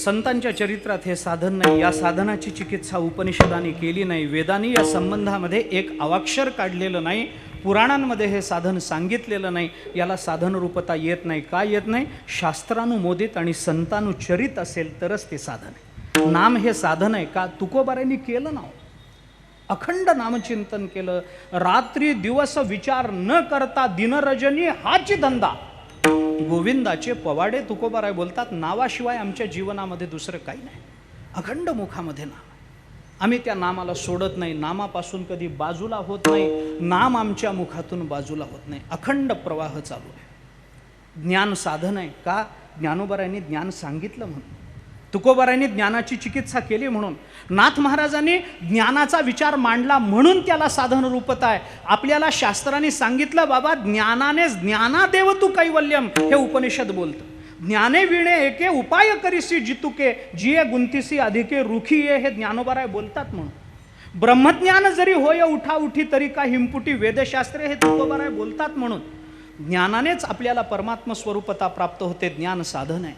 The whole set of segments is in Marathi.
संतांच्या चरित्रात हे साधन नाही, या साधनाची चिकित्सा उपनिषदांनी केली नाही, वेदांनी या संबंधामध्ये एक अवाक्षर काढलेलं नाही, पुराणांमध्ये हे साधन सांगितलेलं नाही. याला साधन रूपता येत नाही. का येत नाही? शास्त्रानुमोदित आणि संतानुचरित असेल तरच ते साधन आहे. नाम हे साधन आहे का? तुकोबारांनी केलं ना, अखंड नामचिंतन केलं, रात्री दिवस विचार न करता दिनरजनी हाची धंदा. गोविंदाचे पवाडे तुकोबाराय बोलतात, नावाशिवाय आमच्या जीवनामध्ये दुसरं काही नाही. अखंड मुखामध्ये नाम, आम्ही त्या नामाला सोडत नाही, नामापासून कधी बाजूला होत नाही, नाम आमच्या मुखातून बाजूला होत नाही, अखंड प्रवाह चालू आहे. ज्ञान साधन आहे का? ज्ञानोबारायांनी ज्ञान सांगितलं म्हणून, तुकोबारायांनी ज्ञानाची चिकित्सा केली म्हणून, नाथ महाराजांनी ज्ञानाचा विचार मांडला म्हणून त्याला साधन रूपता आहे. आपल्याला शास्त्रांनी सांगितलं, बाबा ज्ञानानेच ज्ञानादेव तू कैवल्यम, हे उपनिषद बोलतं. ज्ञाने विणे एके उपाय करीसी जितुके, जिये गुंतीसी अधिके रुखी ये, हे ज्ञानोबाराय बोलतात म्हणून. ब्रह्मज्ञान जरी होय उठा उठी तरी का हिंपुटी, वेदशास्त्रे, हे तुकोबाराय बोलतात म्हणून. ज्ञानानेच आपल्याला परमात्म स्वरूपता प्राप्त होते. ज्ञान साधन आहे,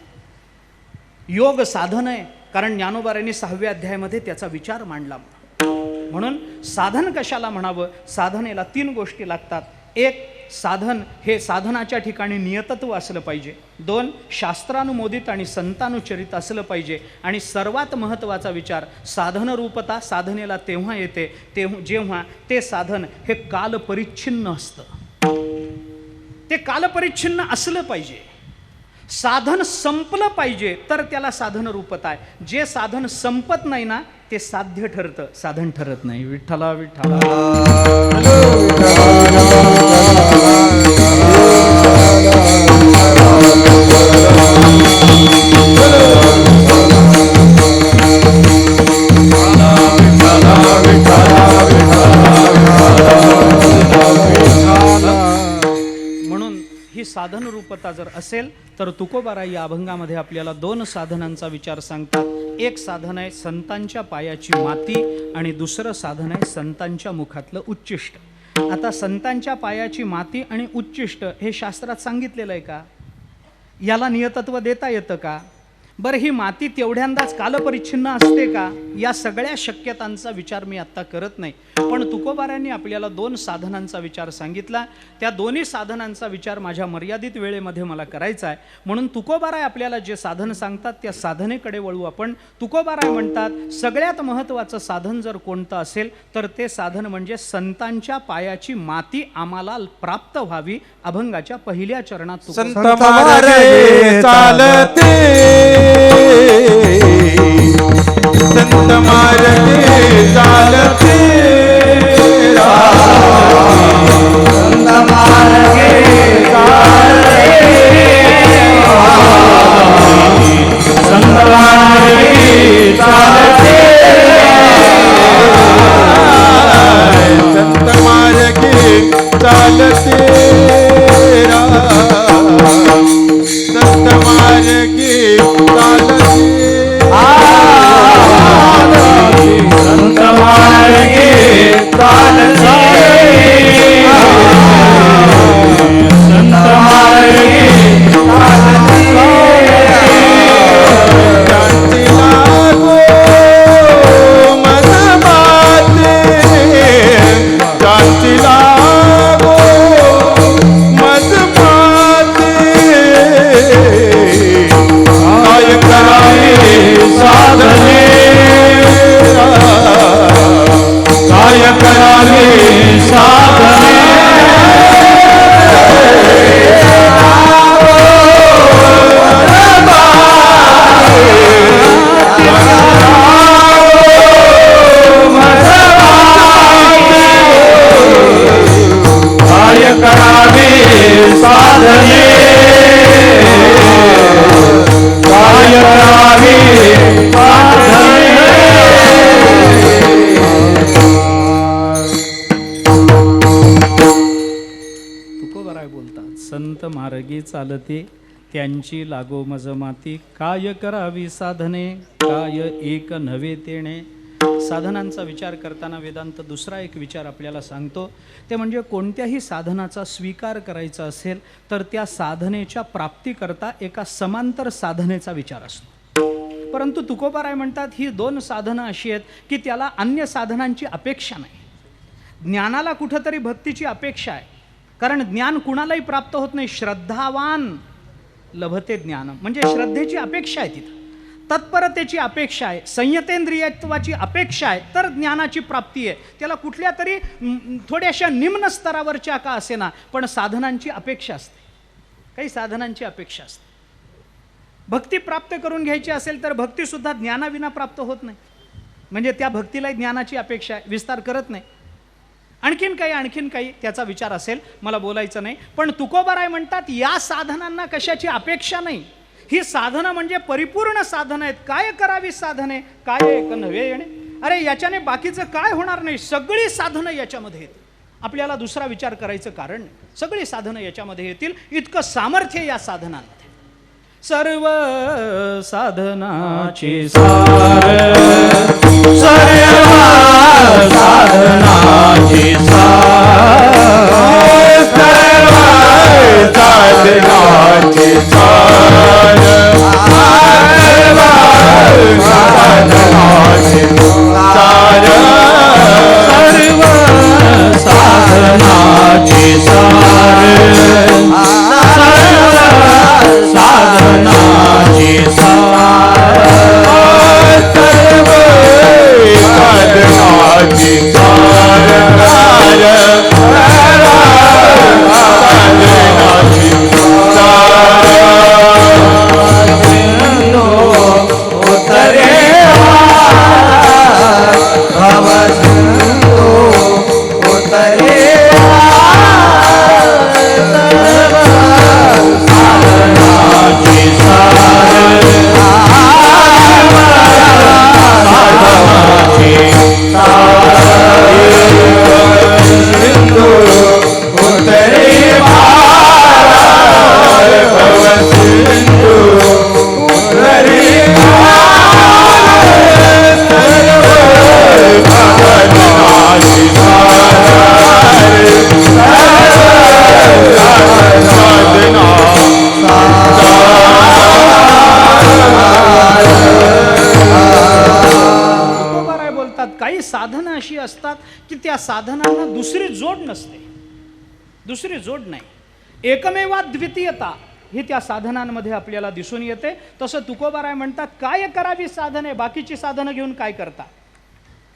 योग साधन आहे, कारण ज्ञानोबारायांनी 6व्या अध्यायामध्ये त्याचा विचार मांडला. म्हणून साधन कशाला म्हणावं? साधनेला 3 गोष्टी लागतात. 1, साधन हे साधनाच्या ठिकाणी नियतत्व असलं पाहिजे. 2, शास्त्रानुमोदित आणि संतानुचरित असलं पाहिजे. आणि सर्वात महत्त्वाचा विचार, साधनरूपता साधनेला तेव्हा येते जेव्हा ते साधन हे कालपरिच्छिन्न असतं. ते कालपरिच्छिन्न असलं पाहिजे. साधन संपलं पाहिजे तर त्याला साधन रूपता आहे. जे साधन संपत नाही ना, ते साध्य ठरतं, साधन ठरत नाही. विठ्ठला विठ्ठला. म्हणून ही साधन रूपता जर असेल तर तुकोबाराय या अभंगामध्ये आपल्याला 2 साधनांचा विचार सांगतात. एक साधन आहे संतांच्या पायाची माती आणि दुसरं साधन आहे संतांच्या मुखातलं उच्चिष्ट. आता संतांच्या पायाची माती आणि उच्चिष्ट हे शास्त्रात सांगितलेलं आहे का? याला नियतत्व देता येतं का? बरं, ही माती तेवढ्यांदाच कालपरिच्छिन्न असते का? या सगळ्या शक्यतांचा विचार मी आत्ता करत नाही. पण तुकोबारायांनी आपल्याला 2 साधनांचा विचार सांगितला. त्या दोन्ही साधनांचा विचार माझ्या मर्यादित वेळेमध्ये मला करायचा आहे. म्हणून तुकोबाराय आपल्याला जे साधन सांगतात त्या साधनेकडे वळू आपण. तुकोबाराय म्हणतात, सगळ्यात महत्त्वाचं साधन जर कोणतं असेल तर ते साधन म्हणजे संतांच्या पायाची माती आम्हाला प्राप्त व्हावी. अभंगाच्या पहिल्या चरणात संत मार्गे चालते, संत मार्गे चालते, संत मार्गे चालते, संत मार्गे चालते, संत मार्गे चालते, संत मार्गे चालते, संत मार्गे चालते, संत मार्गे चालते, लागो मन बाते, शांती लागो मत बाते, काय करावे साधने, काय करावे साधने, काय करावे साधने, काय करावे साधने. तुकोबाराय बोलतात, संत मार्गी चालते त्यांची लागो मज माती, काय करावी साधने, काय एक नव्हे तेणे. साधनांचा विचार करताना वेदांत दुसरा एक विचार आपल्याला सांगतो, ते म्हणजे कोणत्याही साधनाचा स्वीकार करायचा असेल तर त्या साधनेच्या प्राप्तीकरता एका समांतर साधनेचा विचार असतो. परंतु तुकोबाराय म्हणतात ही दोन साधनं अशी आहेत की त्याला अन्य साधनांची अपेक्षा नाही. ज्ञानाला कुठंतरी भक्तीची अपेक्षा आहे, कारण ज्ञान कुणालाही प्राप्त होत नाही. श्रद्धावान लभते ज्ञान, म्हणजे श्रद्धेची अपेक्षा आहे, तिथं तत्परतेची अपेक्षा आहे, संयतेंद्रियत्वाची अपेक्षा आहे, तर ज्ञानाची प्राप्ती आहे. त्याला कुठल्या तरी थोड्याशा निम्न स्तरावरच्या का असेना, पण साधनांची अपेक्षा असते, काही साधनांची अपेक्षा असते. भक्ती प्राप्त करून घ्यायची असेल तर भक्तीसुद्धा ज्ञानाविना प्राप्त होत नाही, म्हणजे त्या भक्तीला ज्ञानाची अपेक्षा आहे, विस्तार करत नाही. आणखीन काही त्याचा विचार असेल, मला बोलायचं नाही. पण तुकोबाराय म्हणतात या साधनांना कशाची अपेक्षा नाही. ही साधनं म्हणजे परिपूर्ण साधनं आहेत. काय करावी साधने, काय एक नव्हे येणे, अरे याच्याने बाकीचं काय होणार नाही, सगळी साधनं याच्यामध्ये येतील. आपल्याला दुसरा विचार करायचं कारण नाही, सगळी साधनं याच्यामध्ये येतील. इतकं सामर्थ्य या साधनांमध्ये. सर्व साधनाची सार, सर्व साधनाची सार, सर्व साधनाची सार, सर्व साधनाची सार, सर्व साधनाची सार, सर्व साधनाची सार, सर्व साधनाची सार, साधनाची उतरे भवसिंधू उतरे साधनाची सार, साधनाची सिंधू उतरे भवसिंधू उतरे साधनाची तुकोबाराय बोलतात काही साधनं अशी असतात की त्या साधनांना दुसरी जोड नसते, दुसरी जोड नाही. एकमेवाद्वितीयता ही त्या साधनांमध्ये आपल्याला दिसून येते. तसं तुकोबाराय म्हणतात काय करावी साधने, बाकीची साधनं घेऊन काय करता.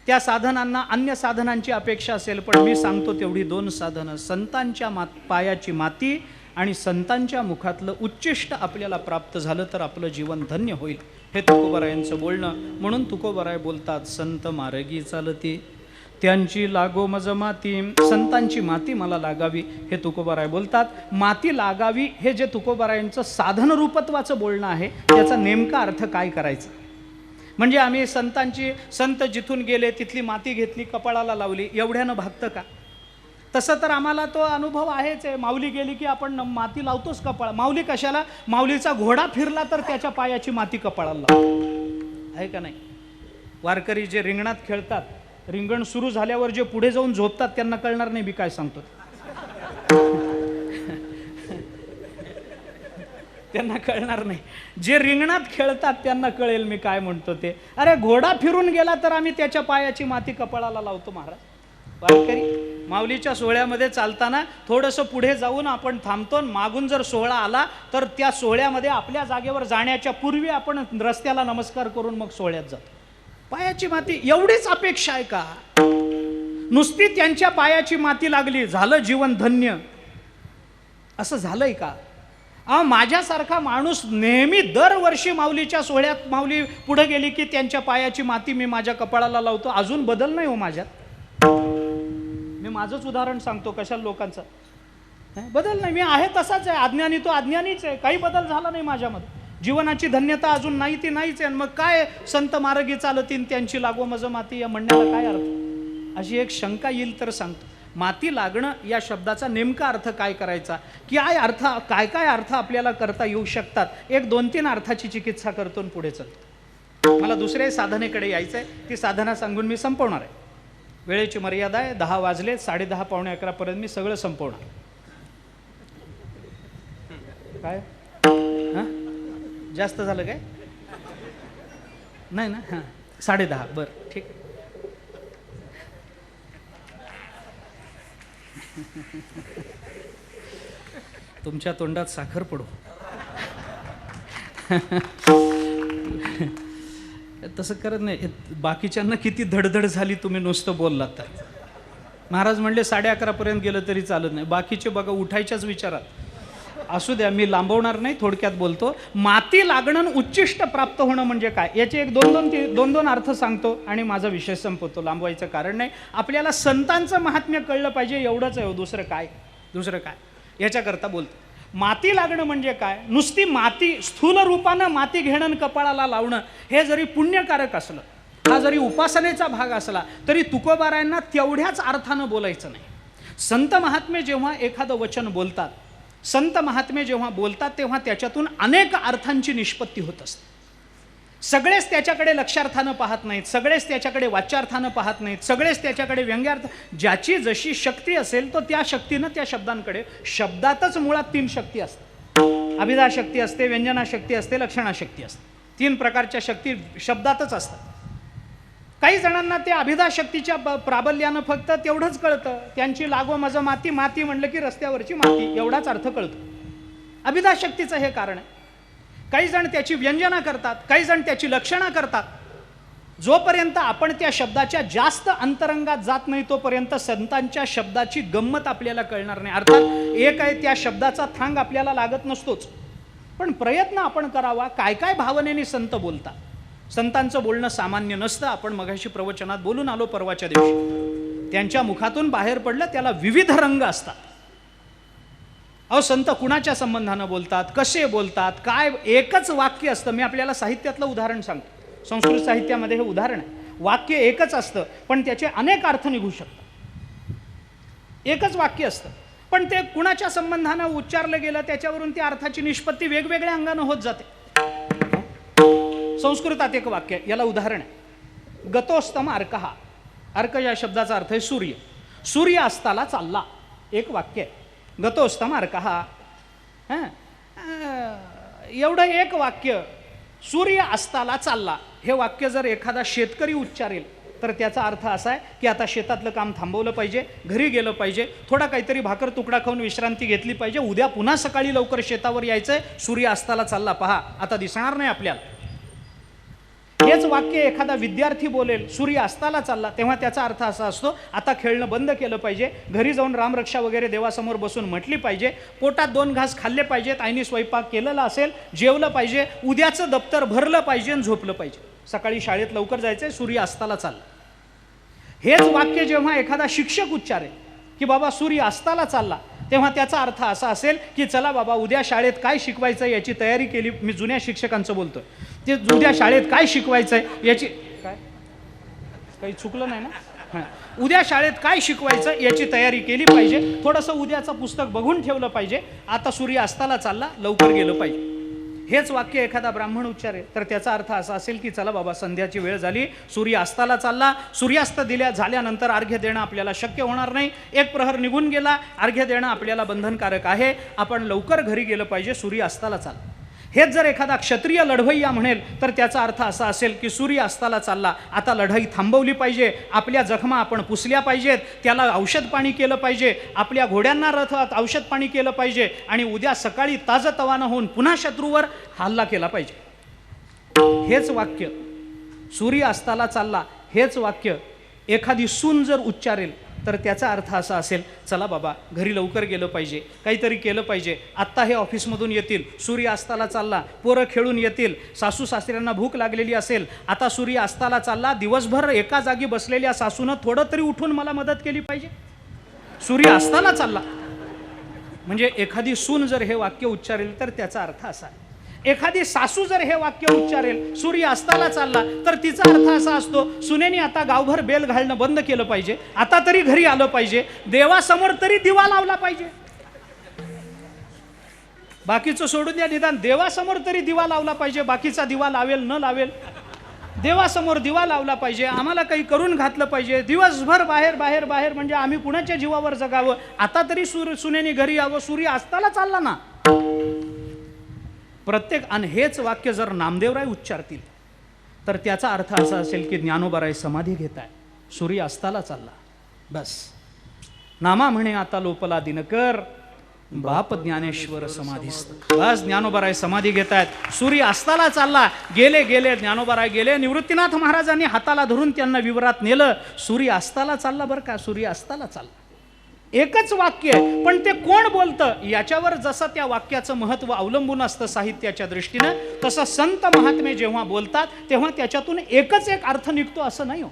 त्या साधनांना अन्य साधनांची अपेक्षा असेल, पण मी सांगतो तेवढी दोन साधनं, संतांच्या पायाची माती आणि संतांच्या मुखातलं उच्चिष्ट आपल्याला प्राप्त झालं तर आपलं जीवन धन्य होईल. हे तुकोबारायांचं बोलणं. म्हणून तुकोबाराय बोलतात संत मार्गी चालती त्यांची लागो मज माती, संतांची माती मला लागावी, हे तुकोबाराय बोलतात. माती लागावी हे जे तुकोबारायांचं साधन रूपत्वाचं बोलणं आहे, त्याचा नेमका अर्थ काय करायचा. म्हणजे आम्ही संत जिथून गेले तिथली माती घेतली कपाळाला लावली, एवढ्यानं भागतं का. तसं तर आम्हाला तो अनुभव आहेच आहे. माऊली गेली की आपण माती लावतोच कपाळ. माऊली कशाला, माऊलीचा घोडा फिरला तर त्याच्या पायाची माती कपाळाला लावतो, आहे का नाही. वारकरी जे रिंगणात खेळतात, रिंगण सुरू झाल्यावर जे पुढे जाऊन झोपतात त्यांना कळणार नाही मी काय सांगतो. त्यांना कळणार नाही. जे रिंगणात खेळतात त्यांना कळेल मी काय म्हणतो ते. अरे घोडा फिरून गेला तर आम्ही त्याच्या पायाची माती कपाळाला लावतो महाराज. वारकरी माऊलीच्या सोहळ्यामध्ये चालताना थोडंसं पुढे जाऊन आपण थांबतो, मागून जर सोहळा आला तर त्या सोहळ्यामध्ये आपल्या जागेवर जाण्याच्या पूर्वी आपण रस्त्याला नमस्कार करून मग सोहळ्यात जातो. पायाची माती एवढीच अपेक्षा आहे का. नुसती त्यांच्या पायाची माती लागली झालं जीवन धन्य, असं झालंय का. माझ्यासारखा माणूस नेहमी दरवर्षी माऊलीच्या सोहळ्यात माऊली पुढे गेली की त्यांच्या पायाची माती मी माझ्या कपाळाला लावतो, अजून बदल नाही हो माझ्यात. मी माझंच उदाहरण सांगतो, कशाला लोकांचं बदल नाही. मी आहे तसाच आहे, अज्ञानी तो अज्ञानीच आहे, काही बदल झाला नाही माझ्यामध्ये. जीवनाची धन्यता अजून नाही ती नाहीच आहे. मग काय संत मार्गी चालतीन त्यांची लागो मज माती या म्हणण्याला काय अर्थ, अशी एक शंका येईल तर सांगतो. माती लागणं या शब्दाचा नेमका अर्थ काय करायचा, काय अर्थ, काय काय अर्थ आपल्याला करता येऊ शकतात. एक 2-3 अर्थाची चिकित्सा करतो आणि पुढे चालतो. मला दुसऱ्या साधनेकडे यायचं आहे, ती साधना सांगून मी संपवणार आहे. वेळेची मर्यादा आहे, 10 वाजले, 10:30 पावणे 11 पर्यंत मी सगळं संपवणार. काय जास्त झालं काय. नाही ना, हां 10:30 बरं ठीक. तुमच्या तोंडात साखर पडू. तसं करत नाही. बाकीच्यांना किती धडधड झाली तुम्ही नुसतं बोललात तर. महाराज म्हणले 11:30 गेलं तरी चालत नाही. बाकीचे बघा उठायच्याच विचारात. असू द्या, मी लांबवणार नाही, थोडक्यात बोलतो. माती लागणं उच्चिष्ट प्राप्त होणं म्हणजे काय याचे एक दोन अर्थ सांगतो आणि माझा विषय संपवतो. लांबवायचं कारण नाही. आपल्याला संतांचं महात्म्य कळलं पाहिजे एवढंच आहे. दुसरं काय याच्याकरता बोलतो. माती लागणं म्हणजे काय? नुसती माती, स्थूल रूपानं माती घेणं कपाळाला लावणं हे जरी पुण्यकारक असलं, हा जरी उपासनेचा भाग असला, तरी तुकोबारायांना तेवढ्याच अर्थानं बोलायचं नाही. संत महात्मे जेव्हा एखादं वचन बोलतात, संत महात्मे जेव्हा बोलतात तेव्हा त्याच्यातून अनेक अर्थांची निष्पत्ती होत असते. सगळेच त्याच्याकडे लक्षार्थानं पाहत नाहीत, सगळेच त्याच्याकडे वाच्यार्थानं पाहत नाहीत, सगळेच त्याच्याकडे व्यंग्यार्थ. ज्याची जशी शक्ती असेल तो त्या शक्तीनं त्या शब्दांकडे. शब्दातच मुळात 3 शक्ती असतात. अभिधा शक्ती असते, व्यंजना शक्ती असते, लक्षणा शक्ती असते. 3 प्रकारच्या शक्ती शब्दातच असतात. काही जणांना त्या अभिधा शक्तीच्या प्राबल्यानं फक्त तेवढंच कळतं. त्यांची लागो माझं माती, माती म्हणलं की रस्त्यावरची माती, एवढाच अर्थ कळतो. अभिधा शक्तीचं हे कारण आहे. काही जण त्याची व्यंजना करतात, काही जण त्याची लक्षणा करतात. जोपर्यंत आपण त्या शब्दाच्या जास्त अंतरंगात जात नाही तोपर्यंत संतांच्या शब्दाची गंमत आपल्याला कळणार नाही. अर्थात एक आहे, त्या शब्दाचा थांग आपल्याला लागत नसतोच, पण प्रयत्न आपण करावा. काय काय भावनेने संत बोलतात. संतांचं बोलणं सामान्य नसतं. आपण मगाशी प्रवचनात बोलून आलो परवाच्या दिवशी. त्यांच्या मुखातून बाहेर पडलं त्याला विविध रंग असतात. अहो, संत कुणाच्या संबंधानं बोलतात, कसे बोलतात, काय. एकच वाक्य असतं. मी आपल्याला साहित्यातलं उदाहरण सांगतो. संस्कृत साहित्यामध्ये हे उदाहरण आहे. वाक्य एकच असतं पण त्याचे अनेक अर्थ निघू शकतात. एकच वाक्य असतं पण ते कुणाच्या संबंधानं उच्चारलं गेलं त्याच्यावरून त्या अर्थाची निष्पत्ती वेगवेगळ्या अंगानं होत जाते. संस्कृतात एक वाक्य, याला उदाहरण आहे. गतोस्तम अर्कः. अर्क या शब्दाचा अर्थ आहे सूर्य. सूर्य अस्ताला चालला. एक वाक्य आहे, गतोस्तम अर्कः. एवढं एक वाक्य, सूर्य अस्ताला चालला. हे वाक्य जर एखादा शेतकरी उच्चारेल तर त्याचा अर्थ असा आहे की आता शेतातलं काम थांबवलं पाहिजे, घरी गेलं पाहिजे, थोडा काहीतरी भाकर तुकडा खाऊन विश्रांती घेतली पाहिजे, उद्या पुन्हा सकाळी लवकर शेतावर यायचंय, सूर्य अस्ताला चालला, पहा आता दिसणार नाही आपल्याला. हेच वाक्य एखादा विद्यार्थी बोलेल, सूर्य अस्ताला चालला, तेव्हा त्याचा अर्थ असा असतो आता खेळणं बंद केलं पाहिजे, घरी जाऊन रामरक्षा वगैरे देवासमोर बसून म्हटली पाहिजे, पोटात 2 घास खाल्ले पाहिजेत, आईने स्वयंपाक केलेला असेल, जेवलं पाहिजे, उद्याचं दप्तर भरलं पाहिजे आणि झोपलं पाहिजे, सकाळी शाळेत लवकर जायचंय, सूर्य अस्ताला चालला. हेच वाक्य जेव्हा एखादा शिक्षक उच्चारेल की बाबा सूर्य अस्ताला चालला, तेव्हा त्याचा अर्थ असा असेल की चला बाबा उद्या शाळेत काय शिकवायचं याची तयारी केली. मी जुन्या शिक्षकांचं बोलतोय. ते उद्या शाळेत काय शिकवायचंय याची काय काही चुकलं नाही ना. उद्या शाळेत काय शिकवायचं याची तयारी केली पाहिजे, थोडंसं उद्याचं पुस्तक बघून ठेवलं पाहिजे, आता सूर्य अस्ताला चालला, लवकर गेलं पाहिजे. हेच वाक्य एखादा ब्राह्मण उच्चारेल तर त्याचा अर्थ असा असेल की चला बाबा संध्याची वेळ झाली, सूर्य अस्ताला चालला, सूर्यास्त झाल्यानंतर अर्घ्य देणं आपल्याला शक्य होणार नाही, 1 प्रहर निघून गेला, अर्घ्य देणं आपल्याला बंधनकारक आहे, आपण लवकर घरी गेलं पाहिजे, सूर्य अस्ताला चालला. हेच जर एखादा क्षत्रिय लढवय्या म्हणेल तर त्याचा अर्थ असा असेल की सूर्य अस्ताला चालला, आता लढाई थांबवली पाहिजे, आपल्या जखमा आपण पुसल्या पाहिजेत, त्याला औषध पाणी केलं पाहिजे, आपल्या घोड्यांना रथात औषध पाणी केलं पाहिजे आणि उद्या सकाळी ताजतवानं होऊन पुन्हा शत्रूवर हल्ला केला पाहिजे. हेच वाक्य सूर्य अस्ताला चालला, हेच वाक्य एखादी सून जर उच्चारेल तर त्याचा अर्थ असा असेल चला बाबा घरी लवकर गेलं पाहिजे, काहीतरी केलं पाहिजे, आत्ता हे ऑफिसमधून येतील, सूर्य अस्ताला चालला, पोरं खेळून येतील, सासू सासऱ्यांना भूक लागलेली असेल, आता सूर्य अस्ताला चालला, दिवसभर एका जागी बसलेल्या सासूनं थोडं तरी उठून मला मदत केली पाहिजे, सूर्य अस्ताला चालला. म्हणजे एखादी सून जर हे वाक्य उच्चारेल तर त्याचा अर्थ असा आहे. एखादी सासू जर हे वाक्य उच्चारेल सूर्य अस्ताला चालला तर तिचा अर्थ असा असतो सुनेनी आता गावभर बेल घालणं बंद केलं पाहिजे, आता तरी घरी आलं पाहिजे, देवासमोर तरी दिवा लावला पाहिजे. बाकीचं सोडून द्या, निदान देवासमोर तरी दिवा लावला पाहिजे, बाकीचा दिवा लावेल न लावेल देवासमोर दिवा लावला पाहिजे, आम्हाला काही करून घातलं पाहिजे, दिवसभर बाहेर बाहेर बाहेर म्हणजे आम्ही कुणाच्या जीवावर जगावं, आता तरी सुनेनी घरी यावं, सूर्य अस्ताला चालला ना. प्रत्येक आणि हेच वाक्य जर नामदेवराय उच्चारतील तर त्याचा अर्थ असा असेल की ज्ञानोबाराय समाधी घेताय, सूर्य अस्ताला चालला, बस. नामा म्हणे आता लोपला दिनकर, बाप ज्ञानेश्वर समाधीस्थ. बस ज्ञानोबाराय समाधी घेतायत, सूर्य अस्ताला चालला. गेले गेले ज्ञानोबाराय गेले. निवृत्तीनाथ महाराजांनी हाताला धरून त्यांना विवरात नेलं. सूर्य अस्ताला चालला बरं का, सूर्य अस्ताला चालला. एकच वाक्य आहे, पण ते कोण बोलतं याच्यावर जसं त्या वाक्याचं महत्व अवलंबून असतं साहित्याच्या दृष्टीनं, तसं संत महात्मे जेव्हा बोलतात तेव्हा त्याच्यातून एकच एक अर्थ निघतो असं नाही हो.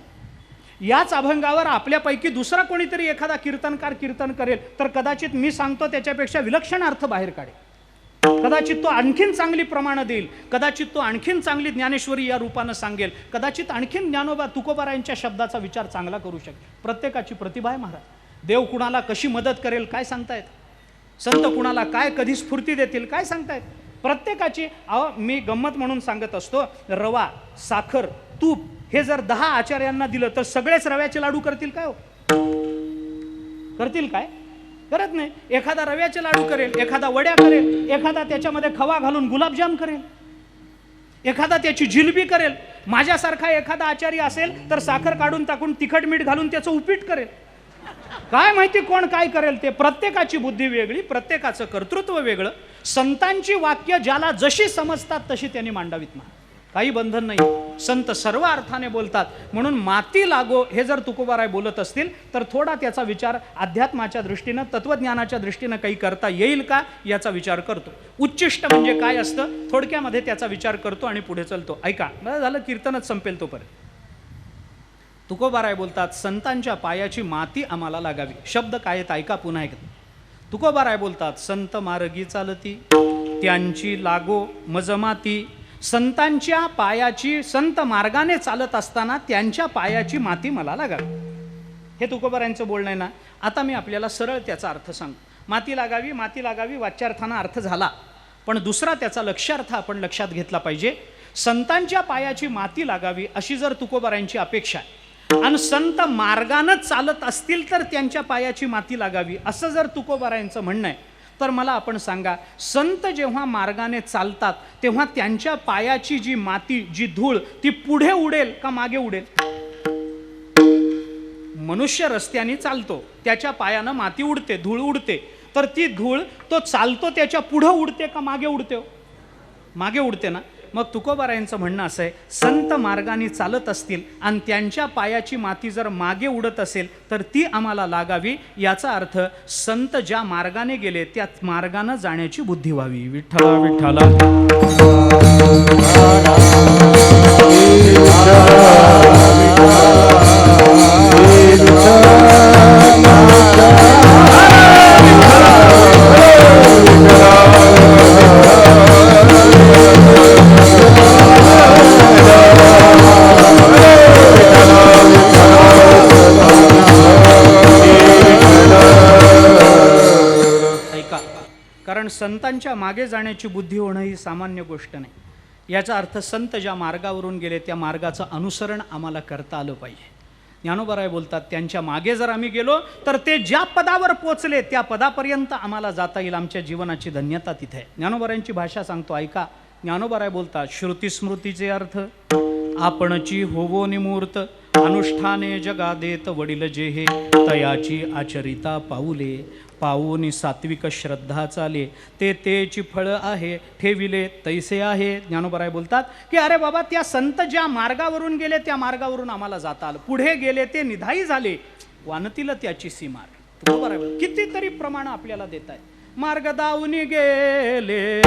याच अभंगावर आपल्यापैकी दुसरा कोणीतरी एखादा कीर्तनकार कीर्तन करेल तर कदाचित मी सांगतो त्याच्यापेक्षा विलक्षण अर्थ बाहेर काढेल. कदाचित तो आणखीन चांगली प्रमाणं देईल, कदाचित तो आणखीन चांगली ज्ञानेश्वरी या रूपानं सांगेल, कदाचित आणखीन ज्ञानोबा तुकोबारायांच्या शब्दाचा विचार चांगला करू शकेल. प्रत्येकाची प्रतिभा आहे महाराज. देव कुणाला कशी मदत करेल काय सांगतायत, संत कुणाला काय कधी स्फूर्ती देतील काय सांगतायत. प्रत्येकाची मी गंमत म्हणून सांगत असतो, रवा, साखर, तूप हे जर 10 आचार्यांना दिलं तर सगळेच रव्याचे लाडू करतील काय हो? करतील काय? करत नाही. एखादा रव्याचे लाडू करेल, एखादा वड्या करेल, एखादा त्याच्यामध्ये खवा घालून गुलाबजाम करेल, एखादा त्याची जिलबी करेल. माझ्यासारखा एखादा आचार्य असेल तर साखर काढून टाकून तिखट मीठ घालून त्याचं उपीट करेल. काय माहिती कोण काय करेल ते. प्रत्येकाची बुद्धी वेगळी, प्रत्येकाचं कर्तृत्व वेगळं. संतांची वाक्य ज्याला जशी समजतात तशी त्यांनी मांडावीत ना, काही बंधन नाही. संत सर्व अर्थाने बोलतात. म्हणून माती लागो हे जर तुकोबाराय बोलत असतील तर थोडा त्याचा विचार अध्यात्माच्या दृष्टीनं, तत्वज्ञानाच्या दृष्टीनं काही करता येईल का याचा विचार करतो. उच्चिष्ट म्हणजे काय असतं थोडक्यामध्ये त्याचा विचार करतो आणि पुढे चलतो. ऐका, बरं झालं कीर्तनच संपेल तोपर्यंत. तुकोबाराय बोलतात संतांच्या पायाची माती आम्हाला लागावी. शब्द काय आहेत ऐका पुन्हा एकदा. तुकोबाराय बोलतात संत मार्गी चालती त्यांची लागो मज माती. संतांच्या पायाची, संत मार्गाने चालत असताना त्यांच्या पायाची माती मला लागावी. हे तुकोबारायांचं बोलणं आहे ना. आता मी आपल्याला सरळ त्याचा अर्थ सांगतो. माती लागावी, माती लागावी वाच्यार्थानं अर्थ झाला, पण दुसरा त्याचा लक्ष्यार्थ आपण लक्षात घेतला पाहिजे. संतांच्या पायाची माती लागावी अशी जर तुकोबारायांची अपेक्षा आहे आणि संत मार्गानं चालत असतील तर त्यांच्या पायाची माती लागावी असं जर तुकोबारायांचं म्हणणं आहे तर मला आपण सांगा, संत जेव्हा मार्गाने चालतात तेव्हा त्यांच्या पायाची जी माती, जी धूळ ती पुढे उडेल का मागे उडेल? मनुष्य रस्त्याने चालतो, त्याच्या पायानं माती उडते, धूळ उडते, तर ती धूळ तो चालतो त्याच्या पुढे उडते का मागे उडते? मागे उडते ना. मग तुकोबारायांचं म्हणणं असं आहे, संत मार्गाने चालत असतील आणि त्यांच्या पायाची माती जर मागे उडत असेल तर ती आम्हाला लागावी. याचा अर्थ संत ज्या मार्गाने गेले त्या मार्गाने जाण्याची बुद्धी व्हावी. विठ्ठला विठ्ठला. कारण संतांच्या मागे जाण्याची बुद्धी होणं ही सामान्य गोष्ट नाही. याचा अर्थ संत ज्या मार्गावरून गेले त्या मार्गाचं अनुसरण आम्हाला करता आलं पाहिजे. ज्ञानोबाराय बोलतात त्यांच्या मागे जर आम्ही गेलो तर ते ज्या पदावर पोचले त्या पदापर्यंत आम्हाला जाता येईल. आमच्या जीवनाची धन्यता तिथे आहे. ज्ञानोबारायांची भाषा सांगतो ऐका. ज्ञानोबाराय बोलतात श्रुती स्मृतीचे अर्थ आपणची होवो निमूर्त अनुष्ठाने जगा देत वडील जे हे तयाची आचरिता पाऊले पाऊनी सात्विक श्रद्धा चाले ते तेची फळ आहे ठेविले तैसे आहे. ज्ञानोबाराय बोलतात की अरे बाबा त्या संत ज्या मार्गावरून गेले त्या मार्गावरून आम्हाला जाता आलं. पुढे गेले ते निधाई झाले वानतील त्याची सीमा. तुकोबाराय कितीतरी प्रमाण आपल्याला देत आहे. मार्ग दावून गेले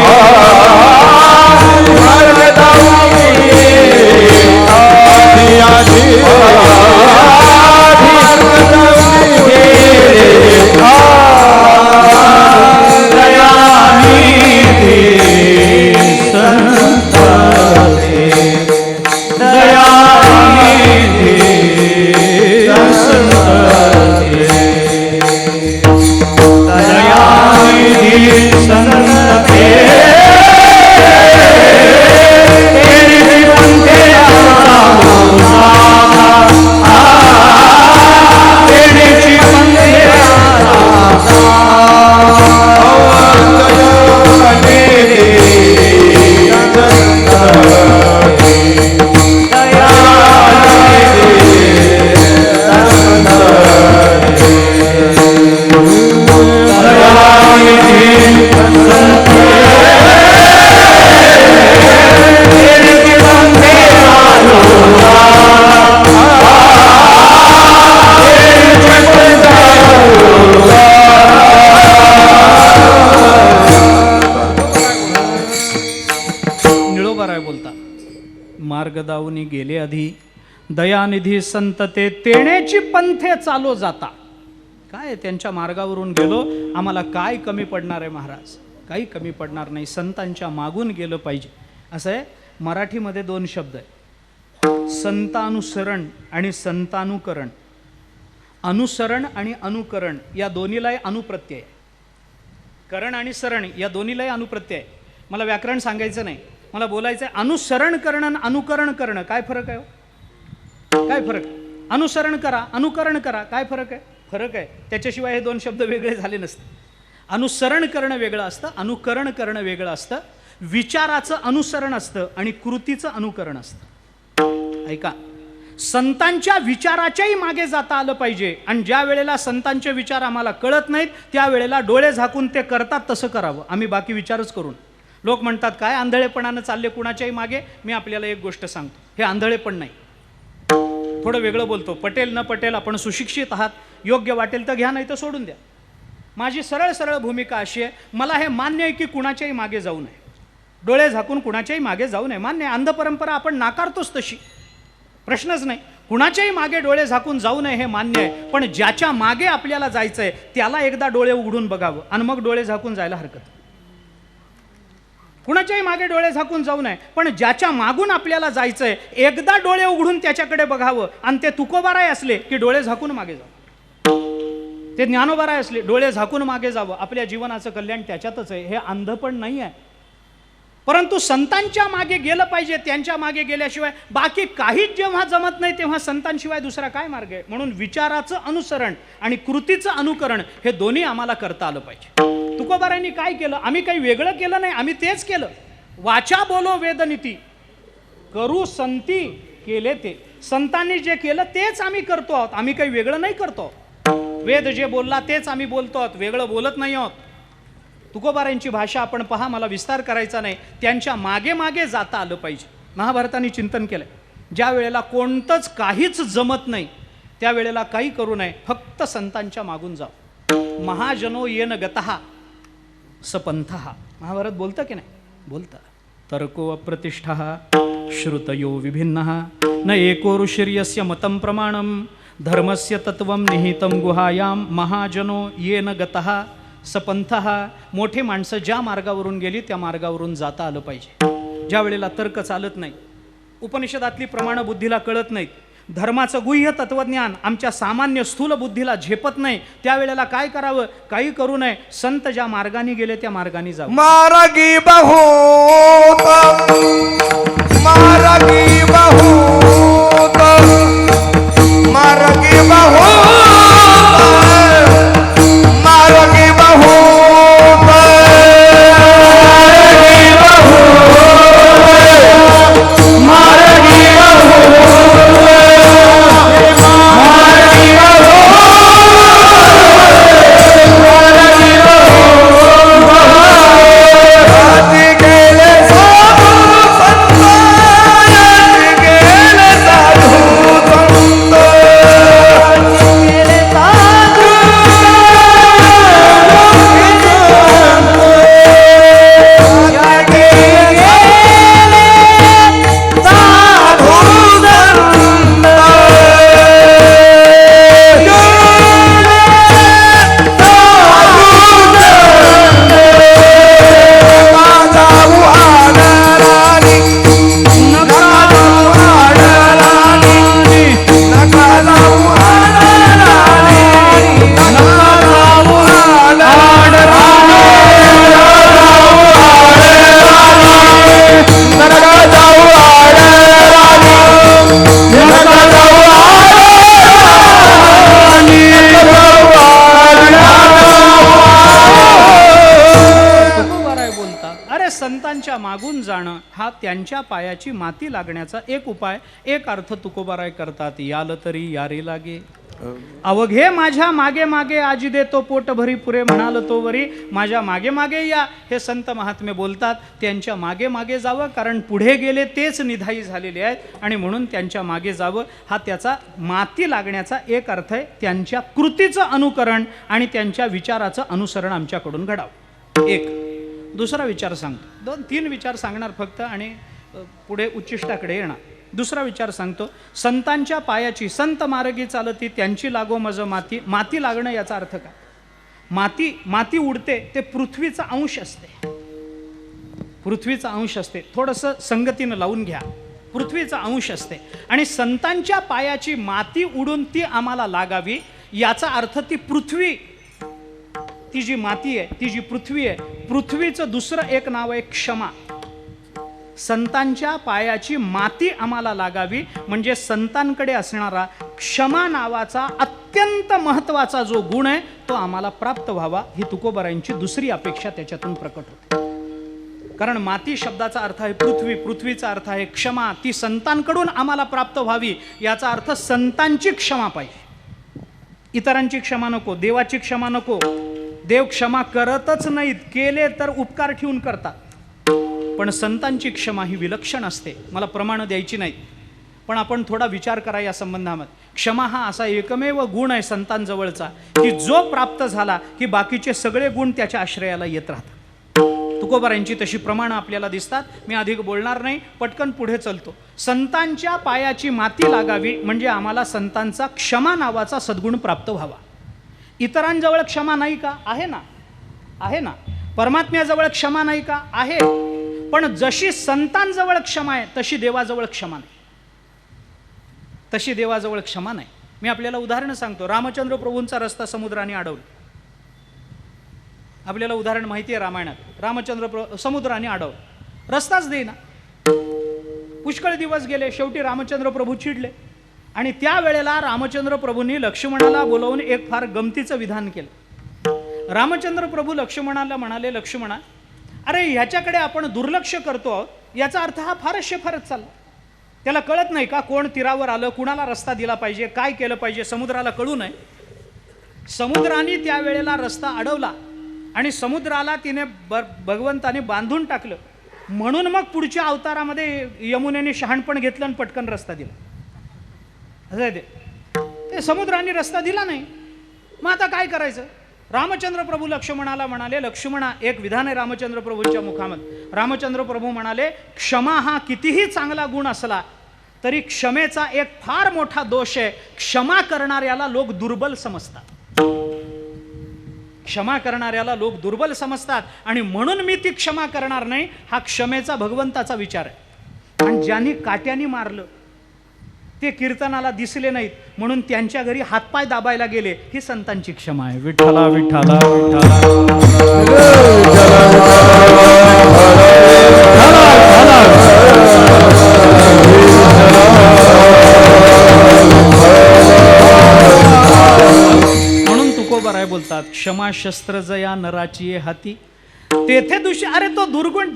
Ah तुकोबाराय बोलता, मार्ग दावनी गेले आधी दयानिधी संत ते तेण्याची पंथे चालो जाता. काय त्यांच्या मार्गावरून गेलो, आम्हाला काय कमी पडणार आहे महाराज? काही कमी पडणार नाही. संतांच्या मागून गेलं पाहिजे. असं आहे, मराठीमध्ये 2 शब्द आहे, संतानुसरण आणि संतानुकरण. अनुसरण आणि अनुकरण या दोन्हीलाही अनुप्रत्यय आहे. करण आणि सरण या दोन्हीलाही अनुप्रत्यय आहे. मला व्याकरण सांगायचं नाही, मला बोलायचं आहे. अनुसरण करणं आणि अनुकरण करणं काय फरक आहे? काय फरक? अनुसरण करा, अनुकरण करा, काय फरक आहे? फरक आहे. त्याच्याशिवाय हे 2 शब्द वेगळे झाले नसते. अनुसरण करणं वेगळं असतं, अनुकरण करणं वेगळं असतं. विचाराचं अनुसरण असतं आणि कृतीचं अनुकरण असतं. ऐका, संतांच्या विचाराच्याही मागे जाता आलं पाहिजे. आणि ज्या वेळेला संतांचे विचार आम्हाला कळत नाहीत त्यावेळेला डोळे झाकून ते करतात तसं करावं. आम्ही बाकी विचारच करून. लोक म्हणतात काय आंधळेपणानं चालले कुणाच्याही मागे. मी आपल्याला एक गोष्ट सांगतो, हे आंधळेपण नाही. थोडं वेगळं बोलतो. पटेल न पटेल, आपण सुशिक्षित आहात, योग्य वाटेल तर घ्या, नाही तर सोडून द्या. माझी सरळ सरळ भूमिका अशी आहे, मला हे मान्य आहे की कुणाच्याही मागे जाऊ नये, डोळे झाकून कुणाच्याही मागे जाऊ नये. मान्य आहे, अंध परंपरा आपण नाकारतोच तशी, प्रश्नच नाही. कुणाच्याही मागे डोळे झाकून जाऊ नये हे मान्य आहे. पण ज्याच्या मागे आपल्याला जायचं आहे त्याला एकदा डोळे उघडून बघावं आणि मग डोळे झाकून जायला हरकत. कुणाच्याही मागे डोळे झाकून जाऊ नये, पण ज्याच्या मागून आपल्याला जायचंय एकदा डोळे उघडून त्याच्याकडे बघावं. आणि ते तुकोबाराय असले की डोळे झाकून मागे जावं, ते ज्ञानोबाराय असले डोळे झाकून मागे जावं. आपल्या जीवनाचं कल्याण त्याच्यातच आहे. हे अंधपण नाही आहे. परंतु संतांच्या मागे गेलं पाहिजे. त्यांच्या मागे गेल्याशिवाय बाकी काहीच जेव्हा जमत नाही तेव्हा संतांशिवाय दुसरा काय मार्ग आहे? म्हणून विचाराचं अनुसरण आणि कृतीचं अनुकरण हे दोन्ही आम्हाला करता आलं पाहिजे. तुकोबारायांनी काय केलं? आम्ही काही वेगळं केलं नाही, आम्ही तेच केलं. वाचा बोलो वेदनीती, करू संती केले ते. संतांनी जे केलं तेच आम्ही करतो आहोत. आम्ही काही वेगळं नाही करतो. वेद जे बोलला तेच आम्ही बोलतो आहोत, वेगळं बोलत नाही आहोत. तुकोबारायांची भाषा आपण पहा, मला विस्तार करायचा नाही. त्यांच्या मागे मागे जाता आलं पाहिजे. महाभारताने चिंतन केलंय, ज्या वेळेला कोणतंच काहीच जमत नाही त्यावेळेला काही करू नये, फक्त संतांच्या मागून जावं. महाजनो येन गतः सपंथः. महाभारत बोलतं की नाही? बोलतं. तर्को अप्रतिष्ठः श्रुतयो विभिन्नः न एको ऋषिर्यस्य मतं प्रमाणं धर्मस्य तत्वं निहितं गुहायां महाजनो येन गतः सपंथः. मोठे माणसं ज्या मार्गावरून गेली त्या मार्गावरून जाता आलं पाहिजे. ज्या वेळेला तर्क चालत नाही, उपनिषदातली प्रमाणं बुद्धीला कळत नाहीत, धर्माचं गुह्य तत्वज्ञान आमच्या सामान्य स्थूल बुद्धीला झेपत नाही, त्यावेळेला काय करावं? काही करू नये. संत ज्या मार्गाने गेले त्या मार्गाने जावं. मार्गी बहुत, मार्गी बहुत, मार्गी बहुत, मार्गी बहुत, मार्गी संतांच्या मागून जाणं हा त्यांच्या पायाची माती लागण्याचा एक उपाय, एक अर्थ तुकोबाराय करतात. याल तरी यारी लागे अवघे माझ्या मागे मागे आजी देतो पोट भरी पुरे म्हणाल तो वरी. माझ्या मागे मागे या हे संत महात्मे बोलतात. त्यांच्या मागे मागे जावं, कारण पुढे गेले तेच निधाई झालेले आहेत आणि म्हणून त्यांच्या मागे जावं हा त्याचा माती लागण्याचा एक अर्थ आहे. त्यांच्या कृतीचं अनुकरण आणि त्यांच्या विचाराचं अनुसरण आमच्याकडून घडावं. एक दुसरा विचार सांगतो, 2-3 विचार सांगणार फक्त आणि पुढे उच्चिष्टाकडे येणार. दुसरा विचार सांगतो, संतांच्या पायाची संत मार्गी चालती त्यांची लागो मज माती. माती लागणं याचा अर्थ काय? माती उडते ते पृथ्वीचा अंश असते, पृथ्वीचा अंश असते. थोडंसं संगतीनं लावून घ्या, पृथ्वीचा अंश असते. आणि संतांच्या पायाची माती उडून ती आम्हाला लागावी याचा अर्थ ती पृथ्वी, ती जी माती आहे, ती जी पृथ्वी आहे, पृथ्वीचं दुसरं एक नाव आहे क्षमा. संतांच्या पायाची माती आम्हाला लागावी म्हणजे संतांकडे असणारा क्षमा नावाचा अत्यंत महत्त्वाचा जो गुण आहे तो आम्हाला प्राप्त व्हावा, ही तुकोबारायांची दुसरी अपेक्षा त्याच्यातून प्रकट होते. कारण माती शब्दाचा अर्थ आहे पृथ्वी, पृथ्वीचा अर्थ आहे क्षमा. ती संतांकडून आम्हाला प्राप्त व्हावी याचा अर्थ संतांची क्षमा पाहिजे, इतरांची क्षमा नको, देवाची क्षमा नको. देव क्षमा करतच नाहीत, केले तर उपकार ठेवून करतात, पण संतांची क्षमा ही विलक्षण असते. मला प्रमाण द्यायची नाही, पण आपण थोडा विचार करा या संबंधामध्ये. क्षमा हा असा एकमेव गुण आहे संतांजवळचा की जो प्राप्त झाला की बाकीचे सगळे गुण त्याच्या आश्रयाला येत राहतात. तुकोबारायांची तशी प्रमाणं आपल्याला दिसतात. मी अधिक बोलणार नाही, पटकन पुढे चलतो. संतांच्या पायाची माती लागावी म्हणजे आम्हाला संतांचा क्षमा नावाचा सद्गुण प्राप्त व्हावा. इतरांजवळ क्षमा नाही का? आहे ना, आहे ना. परमात्म्याजवळ क्षमा नाही का? आहे. पण जशी संतांजवळ क्षमा आहे तशी देवाजवळ क्षमा नाही, तशी देवाजवळ क्षमा नाही. मी आपल्याला उदाहरण सांगतो. रामचंद्र प्रभूंचा रस्ता समुद्राने अडवला. आपल्याला उदाहरण माहिती आहे रामायणात. रामचंद्र समुद्राने अडवला, रस्ताच देईना. पुष्कळ दिवस गेले, शेवटी रामचंद्र प्रभू चिडले आणि त्यावेळेला रामचंद्र प्रभूंनी लक्ष्मणाला बोलावून एक फार गमतीचं विधान केलं. रामचंद्र प्रभू लक्ष्मणाला म्हणाले, लक्ष्मणा, अरे ह्याच्याकडे आपण दुर्लक्ष करतो आहोत, याचा अर्थ हा फारच शेफारत चालला. त्याला कळत नाही का कोण तीरावर आलं, कुणाला रस्ता दिला पाहिजे, काय केलं पाहिजे, समुद्राला कळू नये. समुद्राने त्यावेळेला रस्ता अडवला आणि समुद्राला तिने भगवंताने बांधून टाकलं. म्हणून मग पुढच्या अवतारामध्ये यमुनेने शहाणपण घेतलं आणि पटकन रस्ता दिला. असं आहे ते समुद्राने रस्ता दिला नाही. मग आता काय करायचं? रामचंद्र प्रभू लक्ष्मणाला म्हणाले, लक्ष्मणा, एक विधान आहे रामचंद्र प्रभूंच्या मुखामध्ये. रामचंद्र प्रभू म्हणाले, क्षमा हा कितीही चांगला गुण असला तरी क्षमेचा एक फार मोठा दोष आहे. क्षमा करणाऱ्याला लोक दुर्बल समजतात, क्षमा करणाऱ्याला लोक दुर्बल समजतात आणि म्हणून मी ती क्षमा करणार नाही, हा क्षमेचा भगवंताचा विचार आहे. आणि ज्यांनी काट्याने मारलं ते कीर्तनाला दिसले नाहीत म्हणून त्यांच्या घरी हातपाय दाबायला गेले, ही संतांची क्षमा आहे. विठ्ठला विठ्ठला म्हणून तुकोबाराय बोलतात, क्षमा शस्त्र जया नराची हाती. तेथे अरे तो दुर्गुण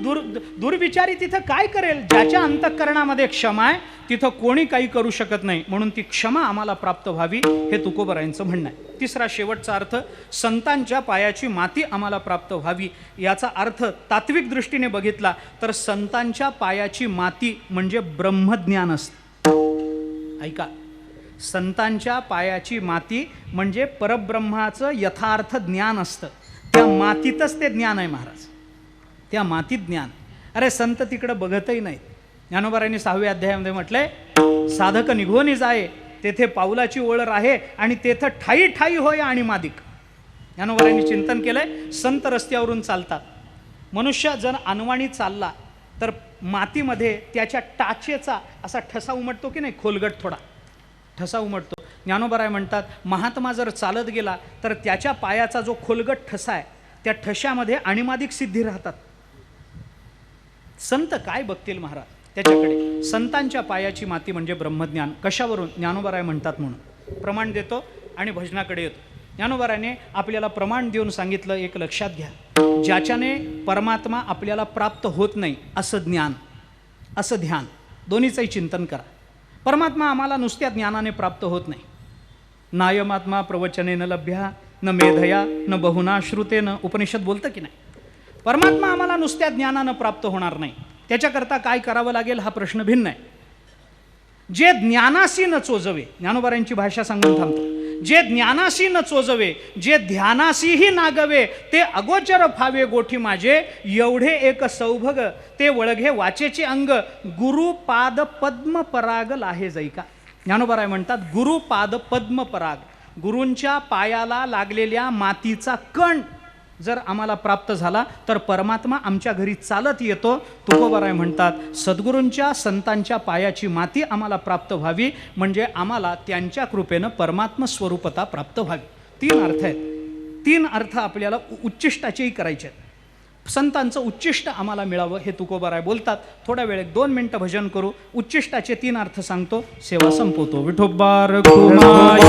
दुर्विचारी तिथं काय करेल? ज्याच्या अंतःकरणामध्ये क्षमा आहे तिथं कोणी काही करू शकत नाही. म्हणून ती क्षमा आम्हाला प्राप्त व्हावी हे तुकोबारायांचं म्हणणं आहे. तिसरा शेवटचा अर्थ, संतांच्या पायाची माती आम्हाला प्राप्त व्हावी याचा अर्थ तात्विक दृष्टीने बघितला तर संतांच्या पायाची माती म्हणजे ब्रह्मज्ञान असतं. ऐका, संतांच्या पायाची माती म्हणजे परब्रह्माचं यथार्थ ज्ञान असतं. त्या मातीतच ते ज्ञान आहे महाराज, त्या मातीत ज्ञान. अरे संत तिकडं बघतही नाहीत. ज्ञानोबारायांनी 6व्या अध्यायामध्ये म्हटलंय, साधक निघोनी जाये तेथे पाऊलाची ओळ राहे आणि तेथं ठाई ठाई होय आणि मादिक. ज्ञानोबारायांनी चिंतन केलंय, संत रस्त्यावरून चालतात. मनुष्य जर अनवाणी चालला तर मातीमध्ये त्याच्या टाचेचा असा ठसा उमटतो की नाही, खोलगट थोडा ठसा उमटतो. ज्ञानोबाराय म्हणतात, महात्मा जर चालत गेला तर त्याच्या पायाचा जो खोलगट ठसा आहे त्या ठशामध्ये अणिमादिक सिद्धी राहतात. संत काय बघतील महाराज त्याच्याकडे? संतांच्या पायाची माती म्हणजे ब्रह्मज्ञान. कशावरून? ज्ञानोबाराय म्हणतात म्हणून. प्रमाण देतो आणि भजनाकडे येतो. ज्ञानोबारायाने आपल्याला प्रमाण देऊन सांगितलं, एक लक्षात घ्या, ज्याच्याने परमात्मा आपल्याला प्राप्त होत नाही असं ज्ञान, असं ध्यान, दोन्हीचंही चिंतन करा. परमात्मा आम्हाला नुसत्या ज्ञानाने प्राप्त होत नाही. नायमात्मा प्रवचनेन लभ्या न मेधया न बहुना श्रुतेन, उपनिषद बोलतं की नाही. परमात्मा आम्हाला नुसत्या ज्ञानानं प्राप्त होणार नाही. त्याच्याकरता काय करावं लागेल हा प्रश्न भिन्न आहे. जे ज्ञानासी न चोजवे, ज्ञानोबारायांची भाषा सांगून थांबतो, जे ज्ञानासी न चोजवे, जे ध्यानासीही नागवे, ते अगोचर फावे गोठी माझे, एवढे एक सौभग ते वळघे वाचेचे अंग, गुरुपाद पद्म पराग लाहे जैका. ज्ञानोबा म्हणतात गुरुपाद पद्म पराग, गुरूंच्या पायाला लागलेल्या मातीचा कण जर आम्हाला प्राप्त झाला तर परमात्मा आमच्या घरी चालत येतो. तुकोबाराय म्हणतात सद्गुरूंच्या संतांच्या पायाची माती आम्हाला प्राप्त व्हावी, म्हणजे आम्हाला त्यांच्या कृपेनं परमात्म स्वरूपता प्राप्त व्हावी. 3 अर्थ आहेत. 3 अर्थ आपल्याला उच्चिष्टाचेही करायचे आहेत. संतांचं उच्चिष्ट आम्हाला मिळावं हे तुकोबाराय बोलतात. थोड्या वेळ 2 मिनिटं भजन करू. उच्चिष्टाचे 3 अर्थ सांगतो, सेवा संपवतो. विठोबा रखुमाई,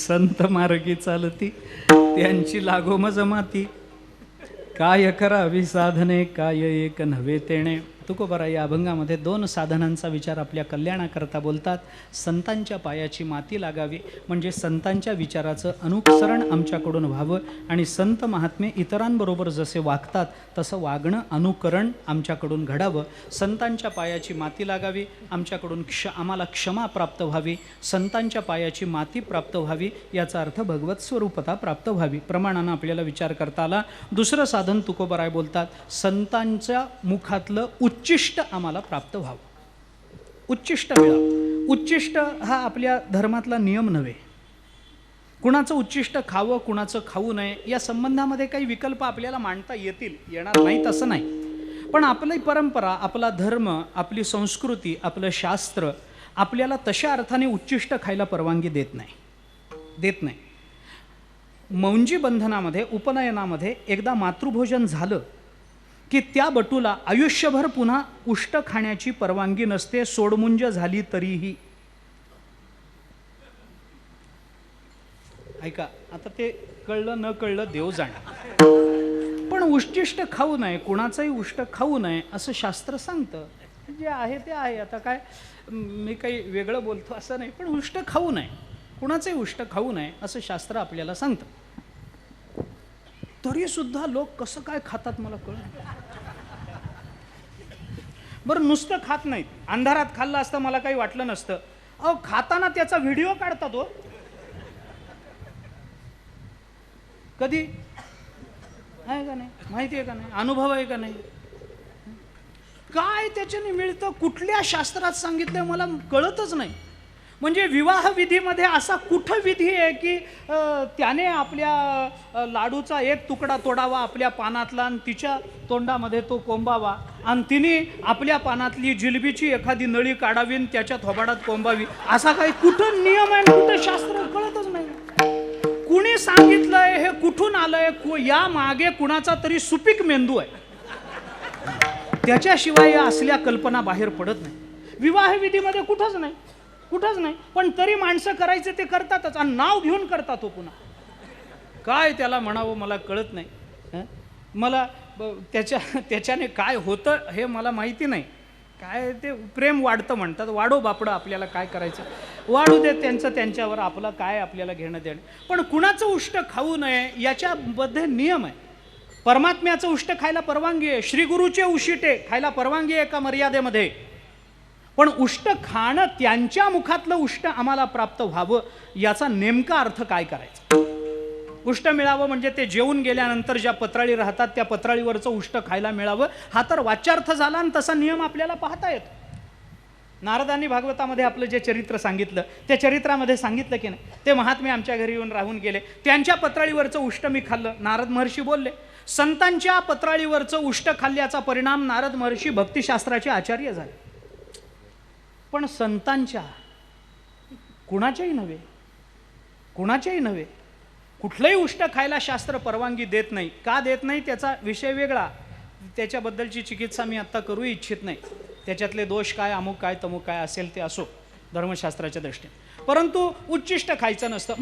संत मार्गी चालती त्यांची लागोमज माती, काय करावी साधने काय एक नव्हे तेणे. तुकोबारा या अभंगामध्ये 2 साधनांचा विचार आपल्या कल्याणाकरता बोलतात. संतांच्या पायाची माती लागावी, म्हणजे संतांच्या विचाराचं अनुसरण आमच्याकडून व्हावं आणि संत महात्मे इतरांबरोबर जसे वागतात तसं वागणं अनुकरण आमच्याकडून घडावं. संतांच्या पायाची माती लागावी, आमच्याकडून आम्हाला क्षमा प्राप्त व्हावी, संतांच्या पायाची माती प्राप्त व्हावी, याचा अर्थ भगवत स्वरूपता प्राप्त व्हावी. प्रमाणानं आपल्याला विचार करता आला. दुसरं साधन तुकोबाराय बोलतात संतांच्या मुखातलं उच्चिष्ट आम्हाला प्राप्त व्हावं, उच्चिष्ट मिळावं. उच्चिष्ट हा आपल्या धर्मातला नियम नव्हे. कुणाचं उच्चिष्ट खावं कुणाचं खाऊ नये या संबंधामध्ये काही विकल्प आपल्याला मांडता येणार नाही तसं नाही. पण आपली परंपरा, आपला धर्म, आपली संस्कृती, आपलं शास्त्र आपल्याला तशा अर्थाने उच्चिष्ट खायला परवानगी देत नाही. मौंजी बंधनामध्ये, उपनयनामध्ये एकदा मातृभोजन झालं की त्या बटूला आयुष्यभर पुन्हा उष्ट खाण्याची परवानगी नसते, सोडमुंज झाली तरीही. ऐका, आता ते कळलं न कळलं देव जाणे, पण उष्टिष्ट खाऊ नये, कुणाचंही उष्ट खाऊ नये असं शास्त्र सांगतं. जे आहे ते आहे. आता काय मी काही वेगळं बोलतो असं नाही, पण उष्ट खाऊ नये, कुणाचंही उष्ट खाऊ नये असं शास्त्र आपल्याला सांगतं. तरी सुद्धा लोक कसं काय खातात मला कळलं. बरं नुसतं खात नाहीत, अंधारात खाल्लं असतं मला काही वाटलं नसतं. अहो खाताना त्याचा व्हिडिओ काढतात हो. कधी आहे का नाही, माहिती आहे का नाही, अनुभव आहे का नाही, काय त्याच्याने मिळतं, कुठल्या शास्त्रात सांगितलं मला कळतच नाही. म्हणजे विवाह विधीमध्ये असा कुठं विधी आहे की त्याने आपल्या लाडूचा एक तुकडा तोडावा आपल्या पानातला आणि तिच्या तोंडामध्ये तो कोंबावा, आणि तिने आपल्या पानातली जिलबीची एखादी नळी काढावी आणि त्याच्या थोबाडात कोंबावी, असा काही कुठं नियम आहे, कुठं शास्त्र कळतच नाही. सांगितलंय हे कुठून आलंय, या मागे कुणाचा तरी सुपीक मेंदू आहे, त्याच्याशिवाय या असल्या कल्पना बाहेर पडत नाही. विवाह विधीमध्ये कुठंच नाही, पण तरी माणसं करायचे ते करतातच, आणि नाव घेऊन करतात. तो पुन्हा काय त्याला म्हणावं मला कळत नाही. मला त्याच्याने काय होतं हे मला माहिती नाही. काय ते प्रेम वाढतं म्हणतात, वाढो बापडं, आपल्याला काय करायचं वाढू दे, त्यांच्यावर आपलं काय, आपल्याला घेणं देणं. पण कुणाचं उष्ट खाऊ नये याच्यामध्ये नियम आहे. परमात्म्याचं उष्ट खायला परवानगी आहे, श्रीगुरूचे उशिटे खायला परवानगी आहे एका मर्यादेमध्ये. पण उष्ट खाणं, त्यांच्या मुखातलं उष्ट आम्हाला प्राप्त व्हावं याचा नेमका अर्थ काय करायचा. उष्ट मिळावं म्हणजे ते जेवून गेल्यानंतर ज्या पत्राळी राहतात त्या पत्राळीवरचं उष्ट खायला मिळावं, हा तर वाच्यार्थ झाला. आणि तसा नियम आपल्याला पाहता येतो. नारदांनी भागवतामध्ये आपलं जे चरित्र सांगितलं, त्या चरित्रामध्ये सांगितलं की नाही, ते महात्मे आमच्या घरी येऊन राहून गेले, त्यांच्या पत्राळीवरचं उष्ट मी खाल्लं. नारद महर्षी बोलले, संतांच्या पत्राळीवरचं उष्ट खाल्ल्याचा परिणाम नारद महर्षी भक्तिशास्त्राचे आचार्य झाले. पण संतांच्या कुणाच्याही नव्हे, कुठलंही उष्ट खायला शास्त्र परवानगी देत नाही. का देत नाही त्याचा विषय वेगळा, त्याच्याबद्दलची चिकित्सा मी आत्ता करू इच्छित नाही. त्याच्यातले दोष काय, अमुक काय, तमुक काय असेल ते असो धर्मशास्त्राच्या दृष्टीने. परंतु उच्चिष्ट खायचं नसतं.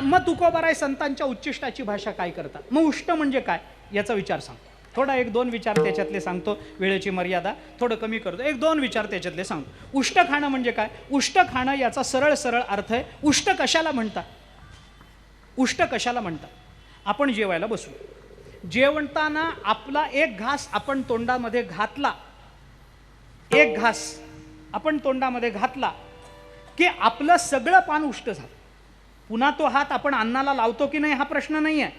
मग तुकोबाराय संतांच्या उच्चिष्टाची भाषा काय करतात. मग उष्ट म्हणजे काय याचा विचार सांगतो. थोडा 1-2 विचार त्याच्यातले सांगतो, वेळेची मर्यादा थोडं कमी करतो. 1-2 विचार त्याच्यातले सांगतो. उष्ट खाणं म्हणजे काय. उष्ट खाणं याचा सरळ अर्थ आहे, उष्ट कशाला म्हणतात. आपण जेवायला बसू, जेवताना आपला एक घास आपण तोंडामध्ये घातला, की आपलं सगळं पान उष्ट झालं. पुन्हा तो हात आपण अन्नाला लावतो की नाही हा प्रश्न नाही आहे.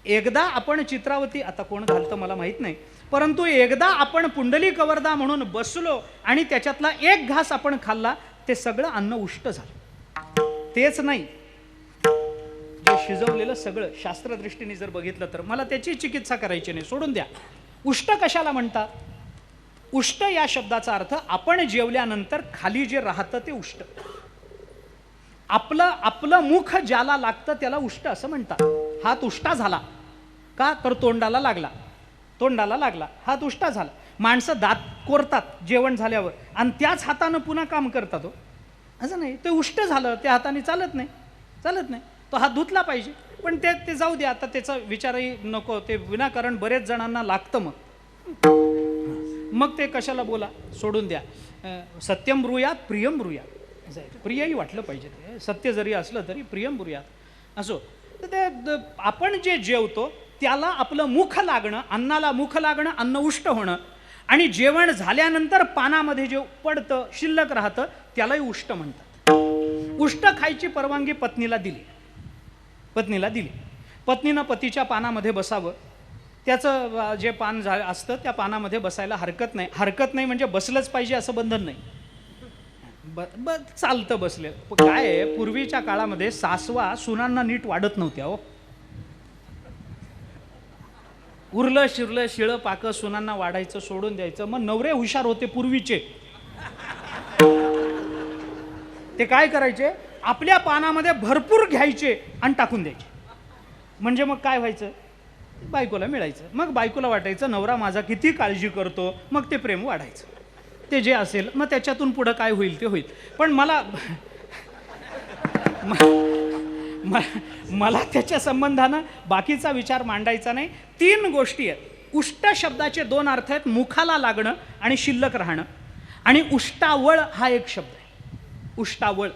एकदा आपण चित्रावती, आता कोण घालतं मला माहीत नाही, परंतु एकदा आपण पुंडली कवरदा म्हणून बसलो आणि त्याच्यातला एक घास आपण खाल्ला, ते सगळं अन्न उष्ट झालं. तेच नाही, जे शिजवलेलं सगळं शास्त्रदृष्टीने जर बघितलं तर, मला त्याची चिकित्सा करायची नाही, सोडून द्या. उष्ट कशाला म्हणतात. उष्ट या शब्दाचा अर्थ आपण जेवल्यानंतर खाली जे राहतं ते उष्ट. आपलं मुख ज्याला लागतं त्याला उष्ट असं म्हणतात. हात उष्टा झाला का, तर तोंडाला लागला, हात उष्टा झाला. माणसं दात कोरतात जेवण झाल्यावर आणि त्याच हातानं पुन्हा काम करतात. असं नाही, ते उष्ट झालं, त्या हाताने चालत नाही, तो हात धुतला पाहिजे. पण ते जाऊ द्या, आता त्याचा विचारही नको, ते विनाकारण बरेच जणांना लागतं. मग ते कशाला बोला, सोडून द्या. सत्यम ब्रूयात प्रियम ब्रूयात, प्रियही वाटलं पाहिजे. ते सत्य जरी असलं तरी प्रियम ब्रूयात असो. तर ते आपण जे जेवतो त्याला आपलं मुख लागणं, अन्नाला मुख लागणं, अन्न उष्ट होणं, आणि जेवण झाल्यानंतर पानामध्ये जे पडतं शिल्लक राहतं त्यालाही उष्ट म्हणतात. उष्ट खायची परवानगी पत्नीला दिली. पत्नीनं पतीच्या पानामध्ये बसावं. त्याचं जे पान असतं त्या पानामध्ये बसायला हरकत नाही म्हणजे बसलंच पाहिजे असं बंधन नाही. चालतं बसले. काय आहे, पूर्वीच्या काळामध्ये सासवा सुनांना नीट वाढत नव्हत्या. उरलं शिरलं शिळं पाकं सुनांना वाढायचं, सोडून द्यायचं. मग नवरे हुशार होते पूर्वीचे. ते काय करायचे, आपल्या पानामध्ये भरपूर घ्यायचे आणि टाकून द्यायचे. म्हणजे मग काय व्हायचं, बायकोला मिळायचं. मग बायकोला वाटायचं नवरा माझा किती काळजी करतो, मग ते प्रेम वाढायचं. ते जे असेल मग त्याच्यातून पुढं काय होईल ते होईल. पण मला त्याच्या संबंधानं बाकीचा विचार मांडायचा नाही. 3 गोष्टी आहेत. उष्ट शब्दाचे 2 अर्थ आहेत, मुखाला लागणं आणि शिल्लक राहणं. आणि उष्टावळ हा एक शब्द आहे. उष्टावळ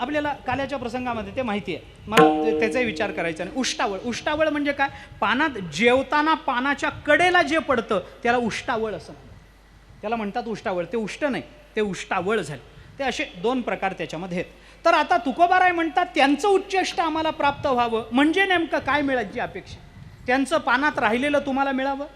आपल्याला काल्याच्या प्रसंगामध्ये ते माहिती आहे, मला त्याचाही विचार करायचा नाही. उष्टावळ म्हणजे काय, पानात जेवताना पानाच्या कडेला जे पडतं त्याला उष्टावळ असं म्हणतात. त्याला म्हणतात उष्टावळ. ते उष्ट नाही, ते उष्टावळ झाले. ते असे 2 प्रकार त्याच्यामध्ये आहेत. तर आता तुकोबाराय म्हणतात त्यांचं उच्चिष्ट आम्हाला प्राप्त व्हावं म्हणजे नेमकं काय मिळायची अपेक्षा. त्यांचं पानात राहिलेलं तुम्हाला मिळावं,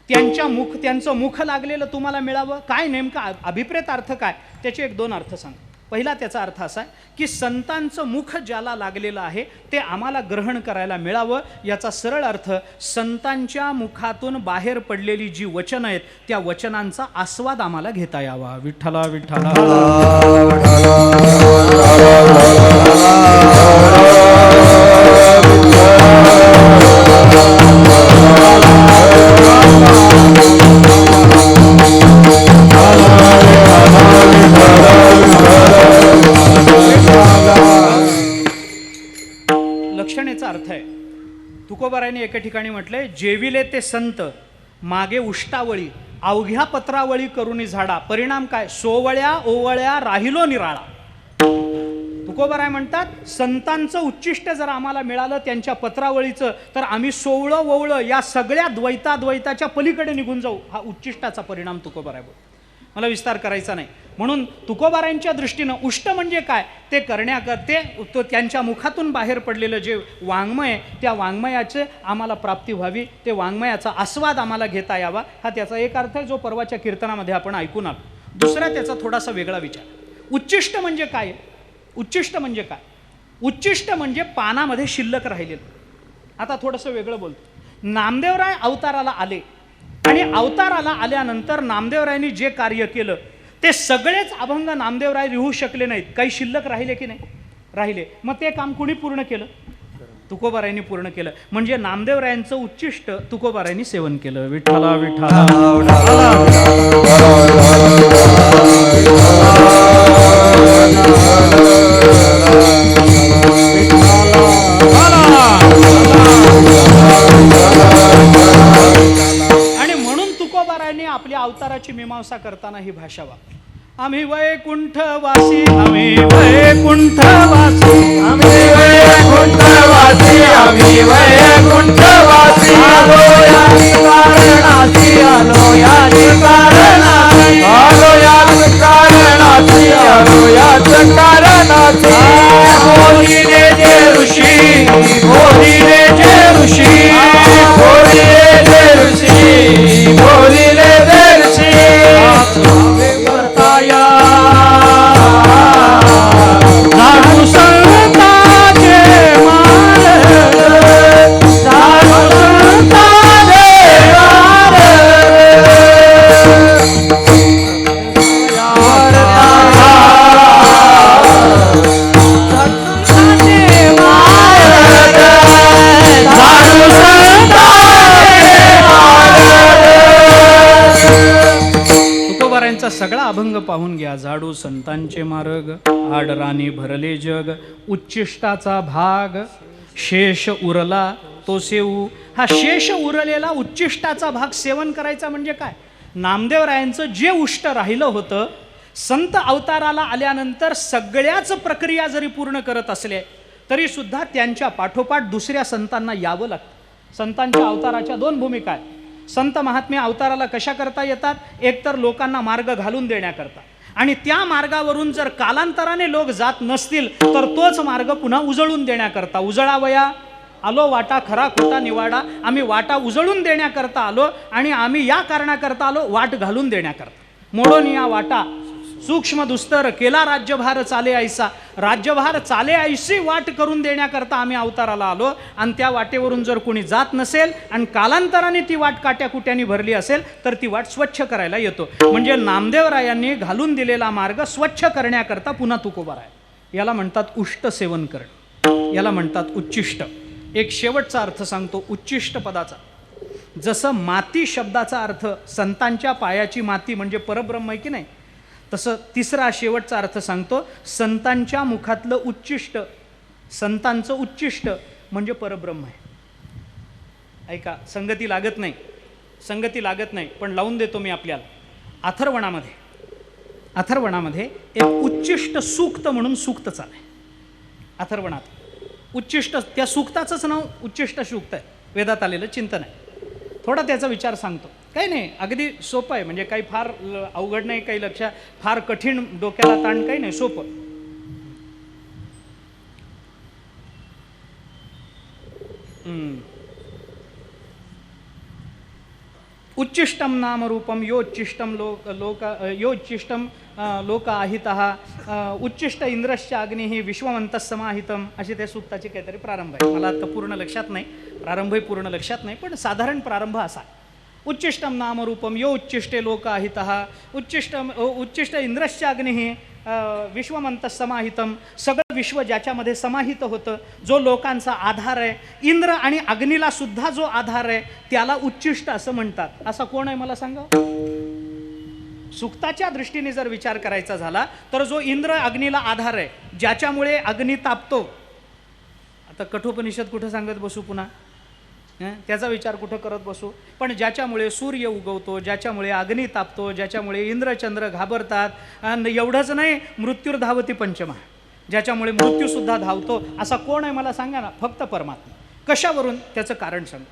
त्यांचं मुख लागलेलं तुम्हाला मिळावं. काय नेमका अभिप्रेत अर्थ काय, त्याचे 1-2 अर्थ सांग. पहिला त्याचा अर्थ असा आहे की संतांचं मुख ज्याला लागलेलं आहे ते आम्हाला ग्रहण करायला मिळावं. याचा सरळ अर्थ संतांच्या मुखातून बाहेर पडलेली जी वचनं आहेत त्या वचनांचा आस्वाद आम्हाला घेता यावा. विठ्ठला विठ्ठला. लक्षणेचा अर्थ आहे. तुकोबारायांनी एका ठिकाणी म्हटलंय, जेविले ते संत मागे उष्टावळी अवघ्या पत्रावळी करुणी झाडा. परिणाम काय? सोवळ्या ओवळ्या राहिलो निराळा. तुकोबाराय म्हणतात, संतांचं उच्चिष्ट जर आम्हाला मिळालं त्यांच्या पत्रावळीचं तर आम्ही सोवळं ओवळं या सगळ्या द्वैताच्या पलीकडे निघून जाऊ. हा उच्चिष्टाचा परिणाम तुकोबाराय बोलतो. मला विस्तार करायचा नाही. म्हणून तुकोबारायांच्या दृष्टीनं उष्ट म्हणजे काय ते करण्याकरते त्यांच्या मुखातून बाहेर पडलेलं जे वाङ्मय त्या वाङ्मयाचे आम्हाला प्राप्ती व्हावी, ते वाङ्मयाचा आस्वाद आम्हाला घेता यावा. हा त्याचा एक अर्थ आहे जो परवाच्या कीर्तनामध्ये आपण ऐकून आलो. दुसरा त्याचा थोडासा वेगळा विचार. उच्चिष्ट म्हणजे काय? उच्चिष्ट म्हणजे काय? उच्चिष्ट म्हणजे पानामध्ये शिल्लक राहिलेलं. आता थोडंसं वेगळं बोलतो. नामदेवराय अवताराला आले आणि अवताराला आल्यानंतर नामदेवरायांनी जे कार्य केलं ते सगळेच अभंग नामदेवराय लिहू शकले नाहीत. काही शिल्लक राहिले की नाही? राहिले. मग ते काम कुणी पूर्ण केलं? तुकोबारायांनी पूर्ण केलं. म्हणजे नामदेवरायांचं उच्चिष्ट तुकोबारायांनी सेवन केलं. विठ्ठला विठ्ठला. आणि म्हणून तुकोबारायांनी आपल्या अवताराची मीमांसा करताना ही भाषा वापरली. आम्ही वैकुंठवासी, आम्ही वैकुंठवासी, आम्ही वैकुंठवासी, आम्ही वैकुंठवासी. आलो याची कारणाची, आलो याची कारणाची, आलो याच कारणाची, आलो याच कारणाची. बोलिले जे ऋषी, बोलिले जे ऋषी, बोलिले जे ऋषी, बोलिले जे ऋषी. वर्ताया झाडू संताचे मार्ग, झाडू संताचे मार्ग. तुकोबारायांचा सगळा अभंग पाहून घ्या. झाडू संतांचे मार्ग, आडराणी भरले जग, उच्चिष्टाचा भाग, शेष उरला तो सेवू. हा शेष उरलेला उच्चिष्टाचा भाग सेवन करायचा म्हणजे काय? नामदेवरायांचं जे उष्ट राहिलं होतं संत अवताराला आल्यानंतर सगळ्याच प्रक्रिया जरी पूर्ण करत असले तरी सुद्धा त्यांच्या पाठोपाठ दुसऱ्या संतांना यावं लागतं. संतांच्या अवताराच्या दोन भूमिका आहेत. संत महात्मे अवताराला कशा करता येतात? एकतर लोकांना मार्ग घालून देण्याकरता, आणि त्या मार्गावरून जर कालांतराने लोक जात नसतील तर तोच मार्ग पुन्हा उजळून देण्याकरता. उजळावया आलो वाटा खरा खोटा निवाडा. आम्ही वाटा उजळून देण्याकरता आलो आणि आम्ही या कारणाकरता आलो वाट घालून देण्याकरता. मोडून या वाटा सूक्ष्म दुस्तर केला राज्यभार चाले ऐसा. राज्यभार चाले ऐशी वाट करून देण्याकरता आम्ही अवताराला आलो, आणि त्या वाटेवरून जर कोणी जात नसेल आणि कालांतराने ती वाट काट्याकुट्याने भरली असेल तर ती वाट स्वच्छ करायला येतो. म्हणजे नामदेवरायांनी घालून दिलेला मार्ग स्वच्छ करण्याकरता पुन्हा तुकोबाराय. याला म्हणतात उष्ट सेवन करणं, याला म्हणतात उच्चिष्ट. एक शेवटचा अर्थ सांगतो उच्चिष्ट पदाचा. जसं माती शब्दाचा अर्थ संतांच्या पायाची माती म्हणजे परब्रह्म आहे की नाही, तसं तिसरा शेवटचा अर्थ सांगतो संतांच्या मुखातलं उच्चिष्ट. संतांचं उच्चिष्ट म्हणजे परब्रह्म आहे. ऐका, संगती लागत नाही, संगती लागत नाही, पण लावून देतो मी आपल्याला. अथर्वणामध्ये एक उच्चिष्ट सूक्त म्हणून सूक्त चालू आहे. अथर्वणात उच्चिष्ट, त्या सूक्ताचंच नाव उच्चिष्ट सूक्त आहे. वेदात आलेलं चिंतन आहे. थोडा त्याचा विचार सांगतो. काही नाही, अगदी सोपं आहे. म्हणजे काही फार अवघड नाही, काही लक्षात फार कठीण डोक्याला ताण काही नाही, सोपं. उच्चिष्टम नाम रूपम योच्चिष्टम योच्चिष्टम लोक आहितः उच्चिष्ट इंद्रश्च अग्निः विश्वमंतः समाहितम अशी त्या सूक्ताची काहीतरी प्रारंभ आहे. मला आता पूर्ण लक्षात नाही, प्रारंभही पूर्ण लक्षात नाही, पण साधारण प्रारंभ असा आहे. उच्चिष्टम नाम रूपम यो उच्चिष्टे लोक आहितः उच्चिष्ट इंद्रश्च अग्निः विश्वमंतः समाहितम. सगळं विश्व ज्याच्यामध्ये समाहित होतं, जो लोकांचा आधार आहे, इंद्र आणि अग्नीला सुद्धा जो आधार आहे त्याला उच्चिष्ट असं म्हणतात. असा कोण आहे मला सांगा? सुक्ताच्या दृष्टीने जर विचार करायचा झाला तर जो इंद्र अग्नीला आधार आहे, ज्याच्यामुळे अग्नी तापतो. आता कठोपनिषद कुठं सांगत बसू पुन्हा, त्याचा विचार कुठं करत बसू, पण ज्याच्यामुळे सूर्य उगवतो, ज्याच्यामुळे अग्नी तापतो, ज्याच्यामुळे इंद्रचंद्र घाबरतात, आणि एवढंच नाही मृत्युर्धावती पंचमा, ज्याच्यामुळे मृत्यूसुद्धा धावतो. असा कोण आहे मला सांगा ना? फक्त परमात्मा. कशावरून? त्याचं कारण सांग.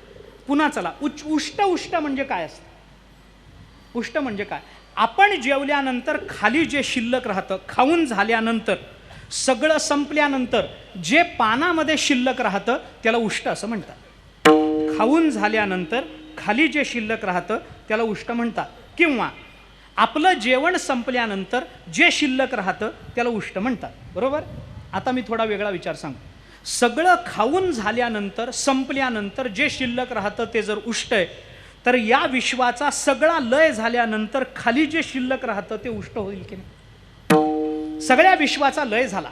पुन्हा चला, उष्ट म्हणजे काय असतं? उष्ट म्हणजे काय? आपण जेवल्यानंतर खाली जे शिल्लक राहतं, खाऊन झाल्यानंतर सगळं संपल्यानंतर जे पानामध्ये शिल्लक राहतं त्याला उष्ट असं म्हणतात. खाऊन झाल्यानंतर खाली जे शिल्लक राहतं त्याला उष्ट म्हणतात. किंवा आपलं जेवण संपल्यानंतर जे शिल्लक राहतं त्याला उष्ट म्हणतात. बरोबर? आता मी थोडा वेगळा विचार सांगतो. सगळं खाऊन झाल्यानंतर संपल्यानंतर जे शिल्लक राहतं ते जर उष्ट आहे, तर या विश्वाचा सगळा लय झाल्यानंतर खाली जे शिल्लक राहतं ते उष्ट होईल की नाही? सगळ्या विश्वाचा लय झाला.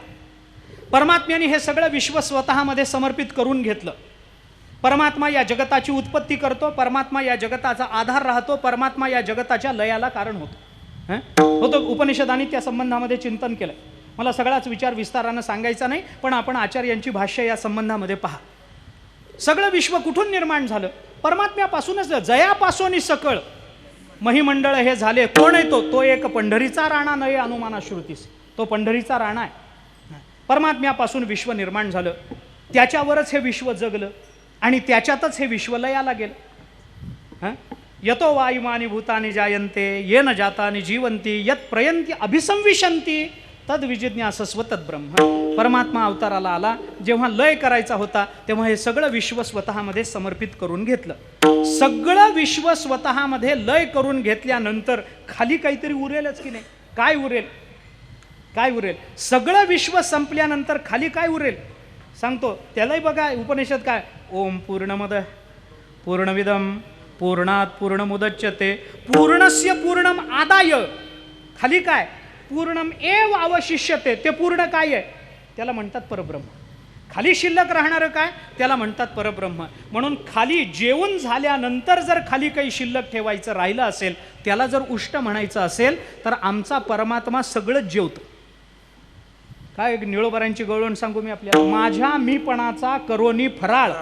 परमात्म्याने हे सगळं विश्व स्वतःमध्ये समर्पित करून घेतलं. परमात्मा या जगताची उत्पत्ती करतो, परमात्मा या जगताचा आधार राहतो, परमात्मा या जगताच्या लयाला कारण होतो. उपनिषदांनी त्या संबंधामध्ये चिंतन केलं. मला सगळाच विचार विस्तारानं सांगायचा नाही, पण आपण आचार्यांची भाष्य या संबंधामध्ये पहा. सगळं विश्व कुठून निर्माण झालं? परमात्म्यापासूनच. जयापासून सकळ महिमंडळ हे झाले. कोण आहे तो? तो एक पंढरीचा राणा नये अनुमाना श्रुतीस. तो पंढरीचा राणा आहे. परमात्म्यापासून विश्व निर्माण झालं, त्याच्यावरच हे विश्व जगलं आणि त्याच्यातच हे विश्वलयाला गेलं. यतो वायुमानी भूतानि जायन्ते येन जातानि जीवन्ति यत् प्रयन्ति अभिसंविशन्ति तद विजिज्ञासस्व तद्ब्रह्म. परमात्मा अवताराला आला, जेव्हा लय करायचा होता तेव्हा हे सगळं विश्व स्वतःमध्ये समर्पित करून घेतलं. सगळं विश्व स्वतःमध्ये लय करून घेतल्यानंतर खाली काहीतरी उरेलच की नाही? काय उरेल? काय उरेल? सगळं विश्व संपल्यानंतर खाली काय उरेल सांगतो. त्यालाही बघा उपनिषद काय, ओम पूर्णमद पूर्णमिदम पूर्णात पूर्णमुदच्यते पूर्णस्य पूर्णम आदाय. खाली काय? पूर्णम एव अवशिष्यते. ते पूर्ण काय आहे? त्याला म्हणतात परब्रह्म. खाली शिल्लक राहणारं काय? त्याला म्हणतात परब्रह्म. म्हणून खाली जेवून झाल्यानंतर जर खाली काही शिल्लक ठेवायचं राहिलं असेल, त्याला जर उष्ट म्हणायचं असेल, तर आमचा परमात्मा सगळं जेवतो. काय निळोबरांची गवळण सांगू मी आपल्याला. माझ्या मीपणाचा करोनी फराळ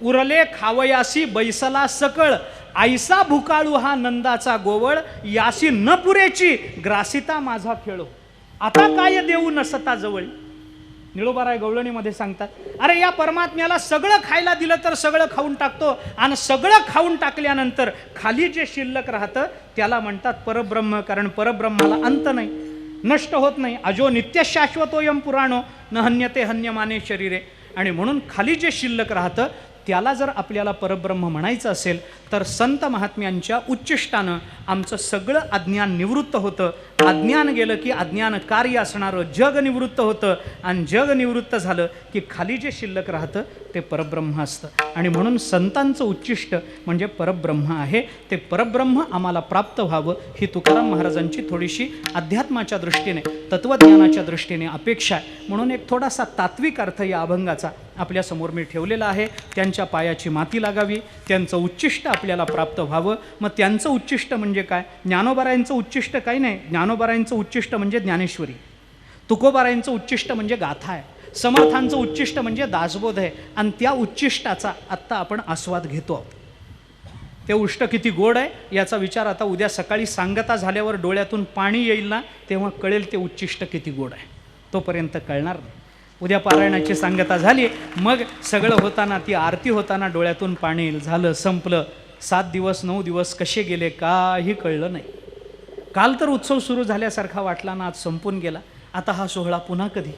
उरले खावयासी बैसला सकळ आईसा भुकाळू हा नंदाचा गोवळ यासी न पुरेची ग्रासिता माझा खेळ. आता काय देऊ नसता जवळ. निळोबाराय गवळणीमध्ये सांगतात, अरे या परमात्म्याला सगळं खायला दिलं तर सगळं खाऊन टाकतो, आणि सगळं खाऊन टाकल्यानंतर खाली जे शिल्लक राहतं त्याला म्हणतात परब्रह्म. कारण परब्रह्माला अंत नाही, नष्ट होत नाही. अजो नित्य शाश्वतोयम पुराणो न हन्यते हन्यमाने शरीरे. आणि म्हणून खाली जे शिल्लक राहतं त्याला जर आपल्याला परब्रह्म म्हणायचं असेल तर संत महात्म्यांच्या उच्चिष्टानं आमचं सगळं अज्ञान निवृत्त होतं. अज्ञान गेलं की अज्ञान कार्य असणारं जग निवृत्त होतं, आणि जग निवृत्त झालं की खाली जे शिल्लक राहतं ते परब्रह्म असतं. आणि म्हणून संतांचं उच्चिष्ट म्हणजे परब्रह्म आहे. ते परब्रह्म आम्हाला प्राप्त व्हावं ही तुकाराम महाराजांची थोडीशी अध्यात्माच्या दृष्टीने, तत्त्वज्ञानाच्या दृष्टीने अपेक्षा आहे. म्हणून एक थोडासा तात्विक अर्थ या अभंगाचा आपल्यासमोर मी ठेवलेला आहे. त्यांच्या पायाची माती लागावी, त्यांचं उच्चिष्ट आपल्याला प्राप्त व्हावं. मग त्यांचं उच्चिष्ट म्हणजे काय? ज्ञानोबारायांचं उच्चिष्ट काही नाही. ज्ञानोबारायांचं उच्चिष्ट म्हणजे ज्ञानेश्वरी. तुकोबारायांचं उच्चिष्ट म्हणजे गाथा आहे. समर्थांचं उच्चिष्ट म्हणजे दासबोध आहे. आणि त्या उच्चिष्टाचा आत्ता आपण आस्वाद घेतो आहोत. ते उष्ट किती गोड आहे याचा विचार आता उद्या सकाळी सांगता झाल्यावर डोळ्यातून पाणी येईल ना, तेव्हा कळेल ते उच्चिष्ट किती गोड आहे. तोपर्यंत कळणार नाही. उद्या पारायणाची सांगता झाली, मग सगळं होताना, ती आरती होताना डोळ्यातून पाणी येईल. झालं, संपलं. 7 दिवस 9 दिवस कसे गेले काही कळलं नाही. काल तर उत्सव सुरू झाल्यासारखा वाटला ना, आज संपून गेला. आता हा सोहळा पुन्हा कधी?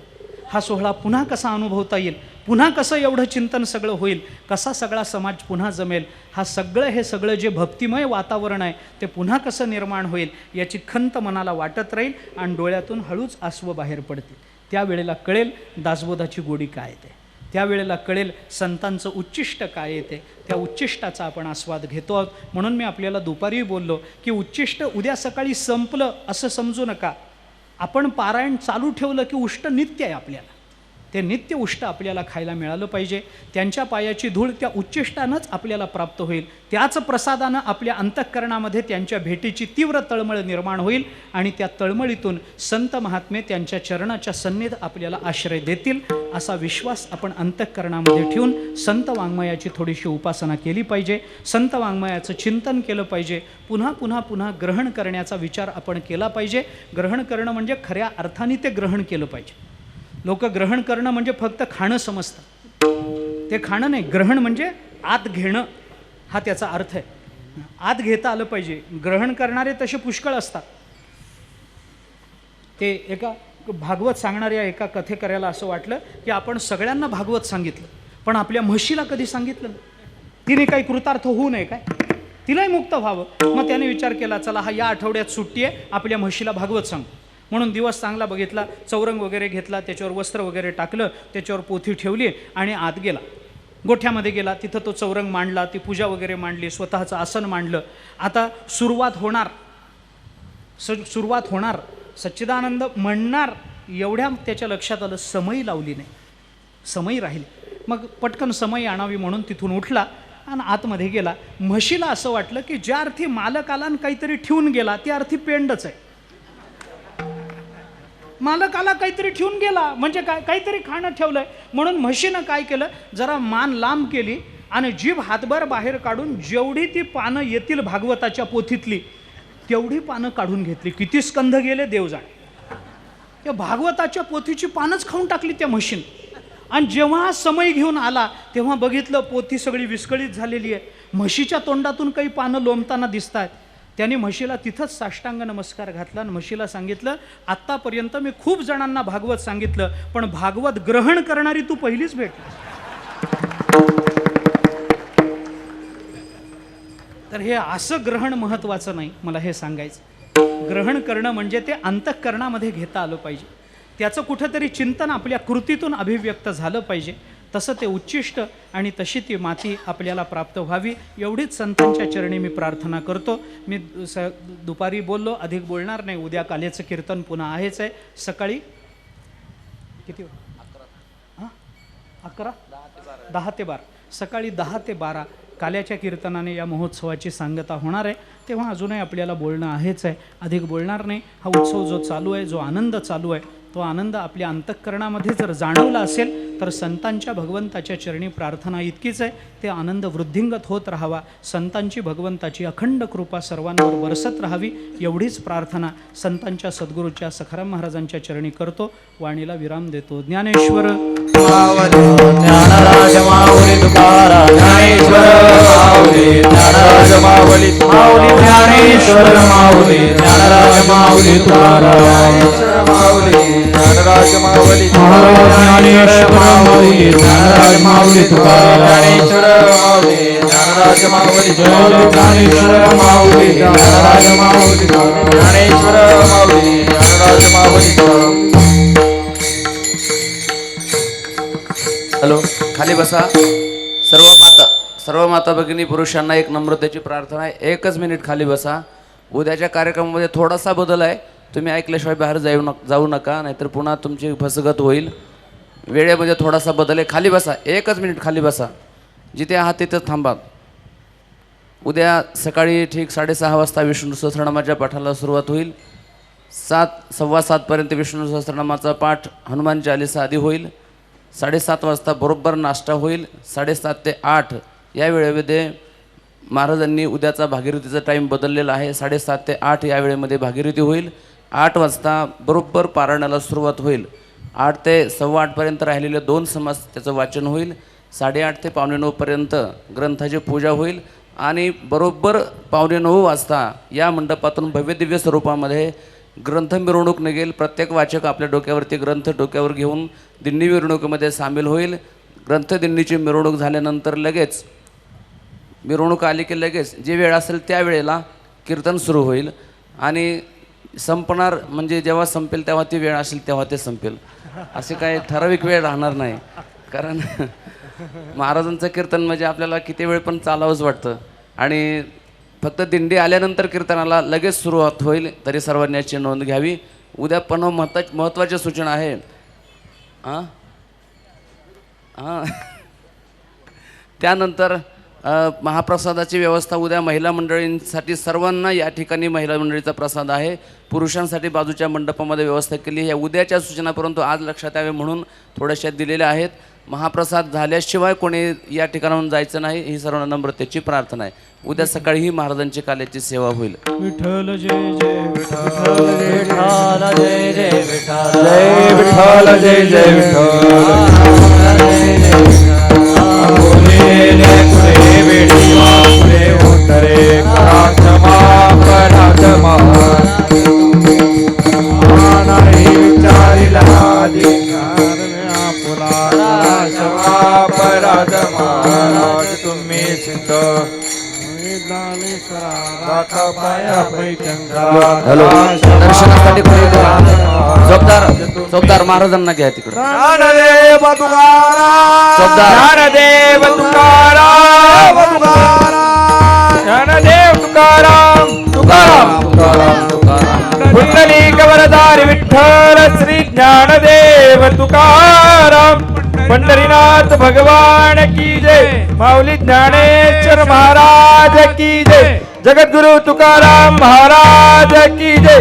हा सोहळा पुन्हा कसा अनुभवता येईल? पुन्हा कसं एवढं चिंतन सगळं होईल, कसा सगळा समाज पुन्हा जमेल, हा हे सगळं जे भक्तिमय वातावरण आहे ते पुन्हा कसं निर्माण होईल याची खंत मनाला वाटत राहील आणि डोळ्यातून हळूच आसवं बाहेर पडतील. त्यावेळेला कळेल दासबोधाची गोडी काय येते, त्यावेळेला कळेल संतांचं उच्चिष्ट काय येते. त्या उच्चिष्टाचा आपण आस्वाद घेतो आहोत. म्हणून मी आपल्याला दुपारी बोललो की उच्चिष्ट उद्या सकाळी संपलं असं समजू नका. आपण पारायण चालू ठेवलं की उष्ट नित्य आहे आपल्याला, ते नित्य उष्ट आपल्याला खायला मिळालं पाहिजे. त्यांच्या पायाची धूळ त्या उच्चिष्टानंच आपल्याला प्राप्त होईल. त्याच प्रसादानं आपल्या अंतःकरणामध्ये त्यांच्या भेटीची तीव्र तळमळ निर्माण होईल आणि त्या तळमळीतून संत महात्मे त्यांच्या चरणाच्या सन्निध आपल्याला आश्रय देतील असा विश्वास आपण अंतःकरणामध्ये ठेवून संत वाङ्मयाची थोडीशी उपासना केली पाहिजे. संत वाङ्मयाचं चिंतन केलं पाहिजे. पुन्हा पुन्हा पुन्हा ग्रहण करण्याचा विचार आपण केला पाहिजे. ग्रहण करणं म्हणजे खऱ्या अर्थाने ते ग्रहण केलं पाहिजे. लोक ग्रहण करणं म्हणजे फक्त खाणं समजतात, ते खाणं नाही. ग्रहण म्हणजे आत घेणं हा त्याचा अर्थ आहे. आत घेता आलं पाहिजे. ग्रहण करणारे तसे पुष्कळ असतात. ते एका भागवत सांगणाऱ्या एका कथेकऱ्याला असं वाटलं की आपण सगळ्यांना भागवत सांगितलं पण आपल्या म्हशीला कधी सांगितलं नाही. तिने काही कृतार्थ होऊ नये काय, तिलाही मुक्त व्हावं. मग त्याने विचार केला चला हा या आठवड्यात सुट्टी आहे, आपल्या म्हशीला भागवत सांगू. म्हणून दिवस चांगला बघितला, चौरंग वगैरे घेतला, त्याच्यावर वस्त्र वगैरे टाकलं, त्याच्यावर पोथी ठेवली आणि आत गेला. गोठ्यामध्ये गेला, तिथं तो चौरंग मांडला, ती पूजा वगैरे मांडली, स्वतःचं आसन मांडलं. आता सुरुवात होणार सच्चिदानंद म्हणणार एवढ्या त्याच्या लक्षात आलं, समयी लावली नाही, समयी राहिली. मग पटकन समयी आणावी म्हणून तिथून उठला आणि आतमध्ये गेला. म्हशीला असं वाटलं की ज्या अर्थी मालक आला आणि काहीतरी ठेवून गेला त्या अर्थी पेंडच आहे. मालकाला काहीतरी ठेवून गेला म्हणजे काय, काहीतरी खाणं ठेवलंय. म्हणून म्हशीनं काय केलं, जरा मान लांब केली आणि जीभ हातभर बाहेर काढून जेवढी ती पानं येतील भागवताच्या पोथीतली तेवढी पानं काढून घेतली. किती स्कंध गेले देव जाणे. त्या भागवताच्या पोथीची पानंच खाऊन टाकली त्या म्हशीनं. आणि जेव्हा हा समय घेऊन आला तेव्हा बघितलं पोथी सगळी विस्कळीत झालेली आहे. म्हशीच्या तोंडातून काही पानं लोंबताना दिसत आहेत. त्याने म्हशीला तिथंच साष्टांग नमस्कार घातला आणि म्हशीला सांगितलं, आत्तापर्यंत मी खूप जणांना भागवत सांगितलं पण भागवत ग्रहण करणारी तू पहिलीच भेटली. तर हे असं ग्रहण महत्त्वाचं नाही, मला हे सांगायचं. ग्रहण करणं म्हणजे ते अंतःकरणामध्ये घेता आलं पाहिजे. त्याचं कुठंतरी चिंतन आपल्या कृतीतून अभिव्यक्त झालं पाहिजे. तसं ते उच्चिष्ट आणि तशी ती माती आपल्याला प्राप्त व्हावी एवढीच संतांच्या चरणी मी प्रार्थना करतो. मी दुपारी बोललो, अधिक बोलणार नाही. उद्या कालेचं कीर्तन पुन्हा आहेच आहे. सकाळी किती 11 10 ते 12 सकाळी 10 ते 12 काल्याच्या कीर्तनाने या महोत्सवाची सांगता होणार आहे. तेव्हा अजूनही आपल्याला बोलणं आहेच आहे. अधिक बोलणार नाही. हा उत्सव जो चालू आहे, जो आनंद चालू आहे, तो आनंद आपल्या अंतःकरणामध्ये जर जाणवला असेल तर संतांच्या भगवंताच्या चरणी प्रार्थना इतकीच आहे, ते आनंद वृद्धिंगत होत राहावा. संतांची भगवंताची अखंड कृपा सर्वांवर बरसत राहावी एवढीच प्रार्थना संतांच्या सद्गुरूच्या सखाराम महाराजांच्या चरणी करतो. वाणीला विराम देतो. ज्ञानेश्वर ज्ञानराज माऊली तुकारा ज्ञानेश्वर माऊली ज्ञानराज माऊली माऊली ज्ञानेश्वर माऊली ज्ञानराज माऊली तुकारा ज्ञानेश्वर माऊली ज्ञानराज माऊली ज्ञानेश्वर माऊली ज्ञानराज माऊली तुकारा ज्ञानेश्वर माऊली ज्ञानराज माऊली ज्ञानेश्वर माऊली ज्ञानराज माऊली ज्ञानेश्वर माऊली ज्ञानराज माऊली. हॅलो, खाली बसा. सर्व माता भगिनी पुरुषांना एक नम्रतेची प्रार्थना आहे. एकच मिनिट खाली बसा. उद्याच्या कार्यक्रमामध्ये थोडासा बदल आहे. तुम्ही ऐकल्याशिवाय बाहेर जाऊ नका, नाहीतर पुन्हा तुमची फसगत होईल. वेळेमध्ये थोडासा बदल आहे. खाली बसा, एकच मिनिट खाली बसा. जिथे आहात तिथं थांबा. उद्या सकाळी ठीक 6:30 वाजता विष्णू सहस्रनामाच्या पाठाला सुरुवात होईल. 7:15 विष्णू सहस्रनामाचा पाठ हनुमान चालीसा आधी होईल. 7:30 वाजता बरोबर नाश्ता होईल. 7:30 ते 8 या वेळेमध्ये महाराजांनी उद्याचा भागीरथीचा टाईम बदललेला आहे. 7:30 ते 8 या वेळेमध्ये भागीरथी होईल. 8 वाजता बरोबर पारायणाला सुरुवात होईल. 8 ते 8:15 राहिलेले 2 समास त्याचं वाचन होईल. 8:30 ते 8:45 पर्यंत ग्रंथाची पूजा होईल आणि बरोबर 8:45 वाजता या मंडपातून भव्यदिव्य स्वरूपामध्ये ग्रंथ मिरवणूक निघेल. प्रत्येक वाचक आपल्या डोक्यावरती ग्रंथ डोक्यावर घेऊन दिंडी मिरवणुकीमध्ये सामील होईल. ग्रंथदिंडीची मिरवणूक झाल्यानंतर लगेच मिरवणूक आली की लगेच जी वेळ असेल त्या वेळेला कीर्तन सुरू होईल आणि संपणार म्हणजे जेव्हा संपेल तेव्हा ती वेळ असेल तेव्हा ते संपेल. असे काही ठराविक वेळ राहणार नाही, कारण महाराजांचं कीर्तन म्हणजे आपल्याला किती वेळ पण चालावंच वाटतं आणि फक्त दिंडी आल्यानंतर कीर्तनाला लगेच सुरुवात होईल, तरी सर्वांनी याची नोंद घ्यावी. उद्या पण महत्त्वाची सूचना आहे. हां हां त्यानंतर महाप्रसादाची व्यवस्था उद्या महिला मंडळींसाठी सर्वांना या ठिकाणी महिला मंडळीचा प्रसाद आहे. पुरुषांसाठी बाजूच्या मंडपामध्ये व्यवस्था केली. ह्या उद्याच्या सूचना परंतु आज लक्षात यावे म्हणून थोड्याशा दिलेल्या आहेत. महाप्रसाद झाल्याशिवाय कोणी या ठिकाणाहून जायचं नाही, ही सर्व नम्रतेची प्रार्थना आहे. उद्या सकाळीही महाराजांची काल्याची सेवा होईल. विठ्ठल जय जय विठ्ठल जय जय विठ्ठल जय विठ्ठल जय जय तुम्ही सिद्ध हॅलो, दर्शनासाठी कोणी चौकदार महाराजांना घ्या तिकडे. ज्ञानदेव तुकाराम चौकदार ज्ञानदेव तुकाराम ज्ञानदेव तुकाराम तुकाराम पुंडलिक वरदारी विठ्ठल श्री ज्ञानदेव तुकाराम पंढरीनाथ भगवान की जय. माऊली ज्ञानेश्वर महाराज की जय. जगद्गुरु तुकाराम महाराज की जय.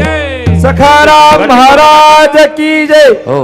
सखाराम महाराज की जय. हो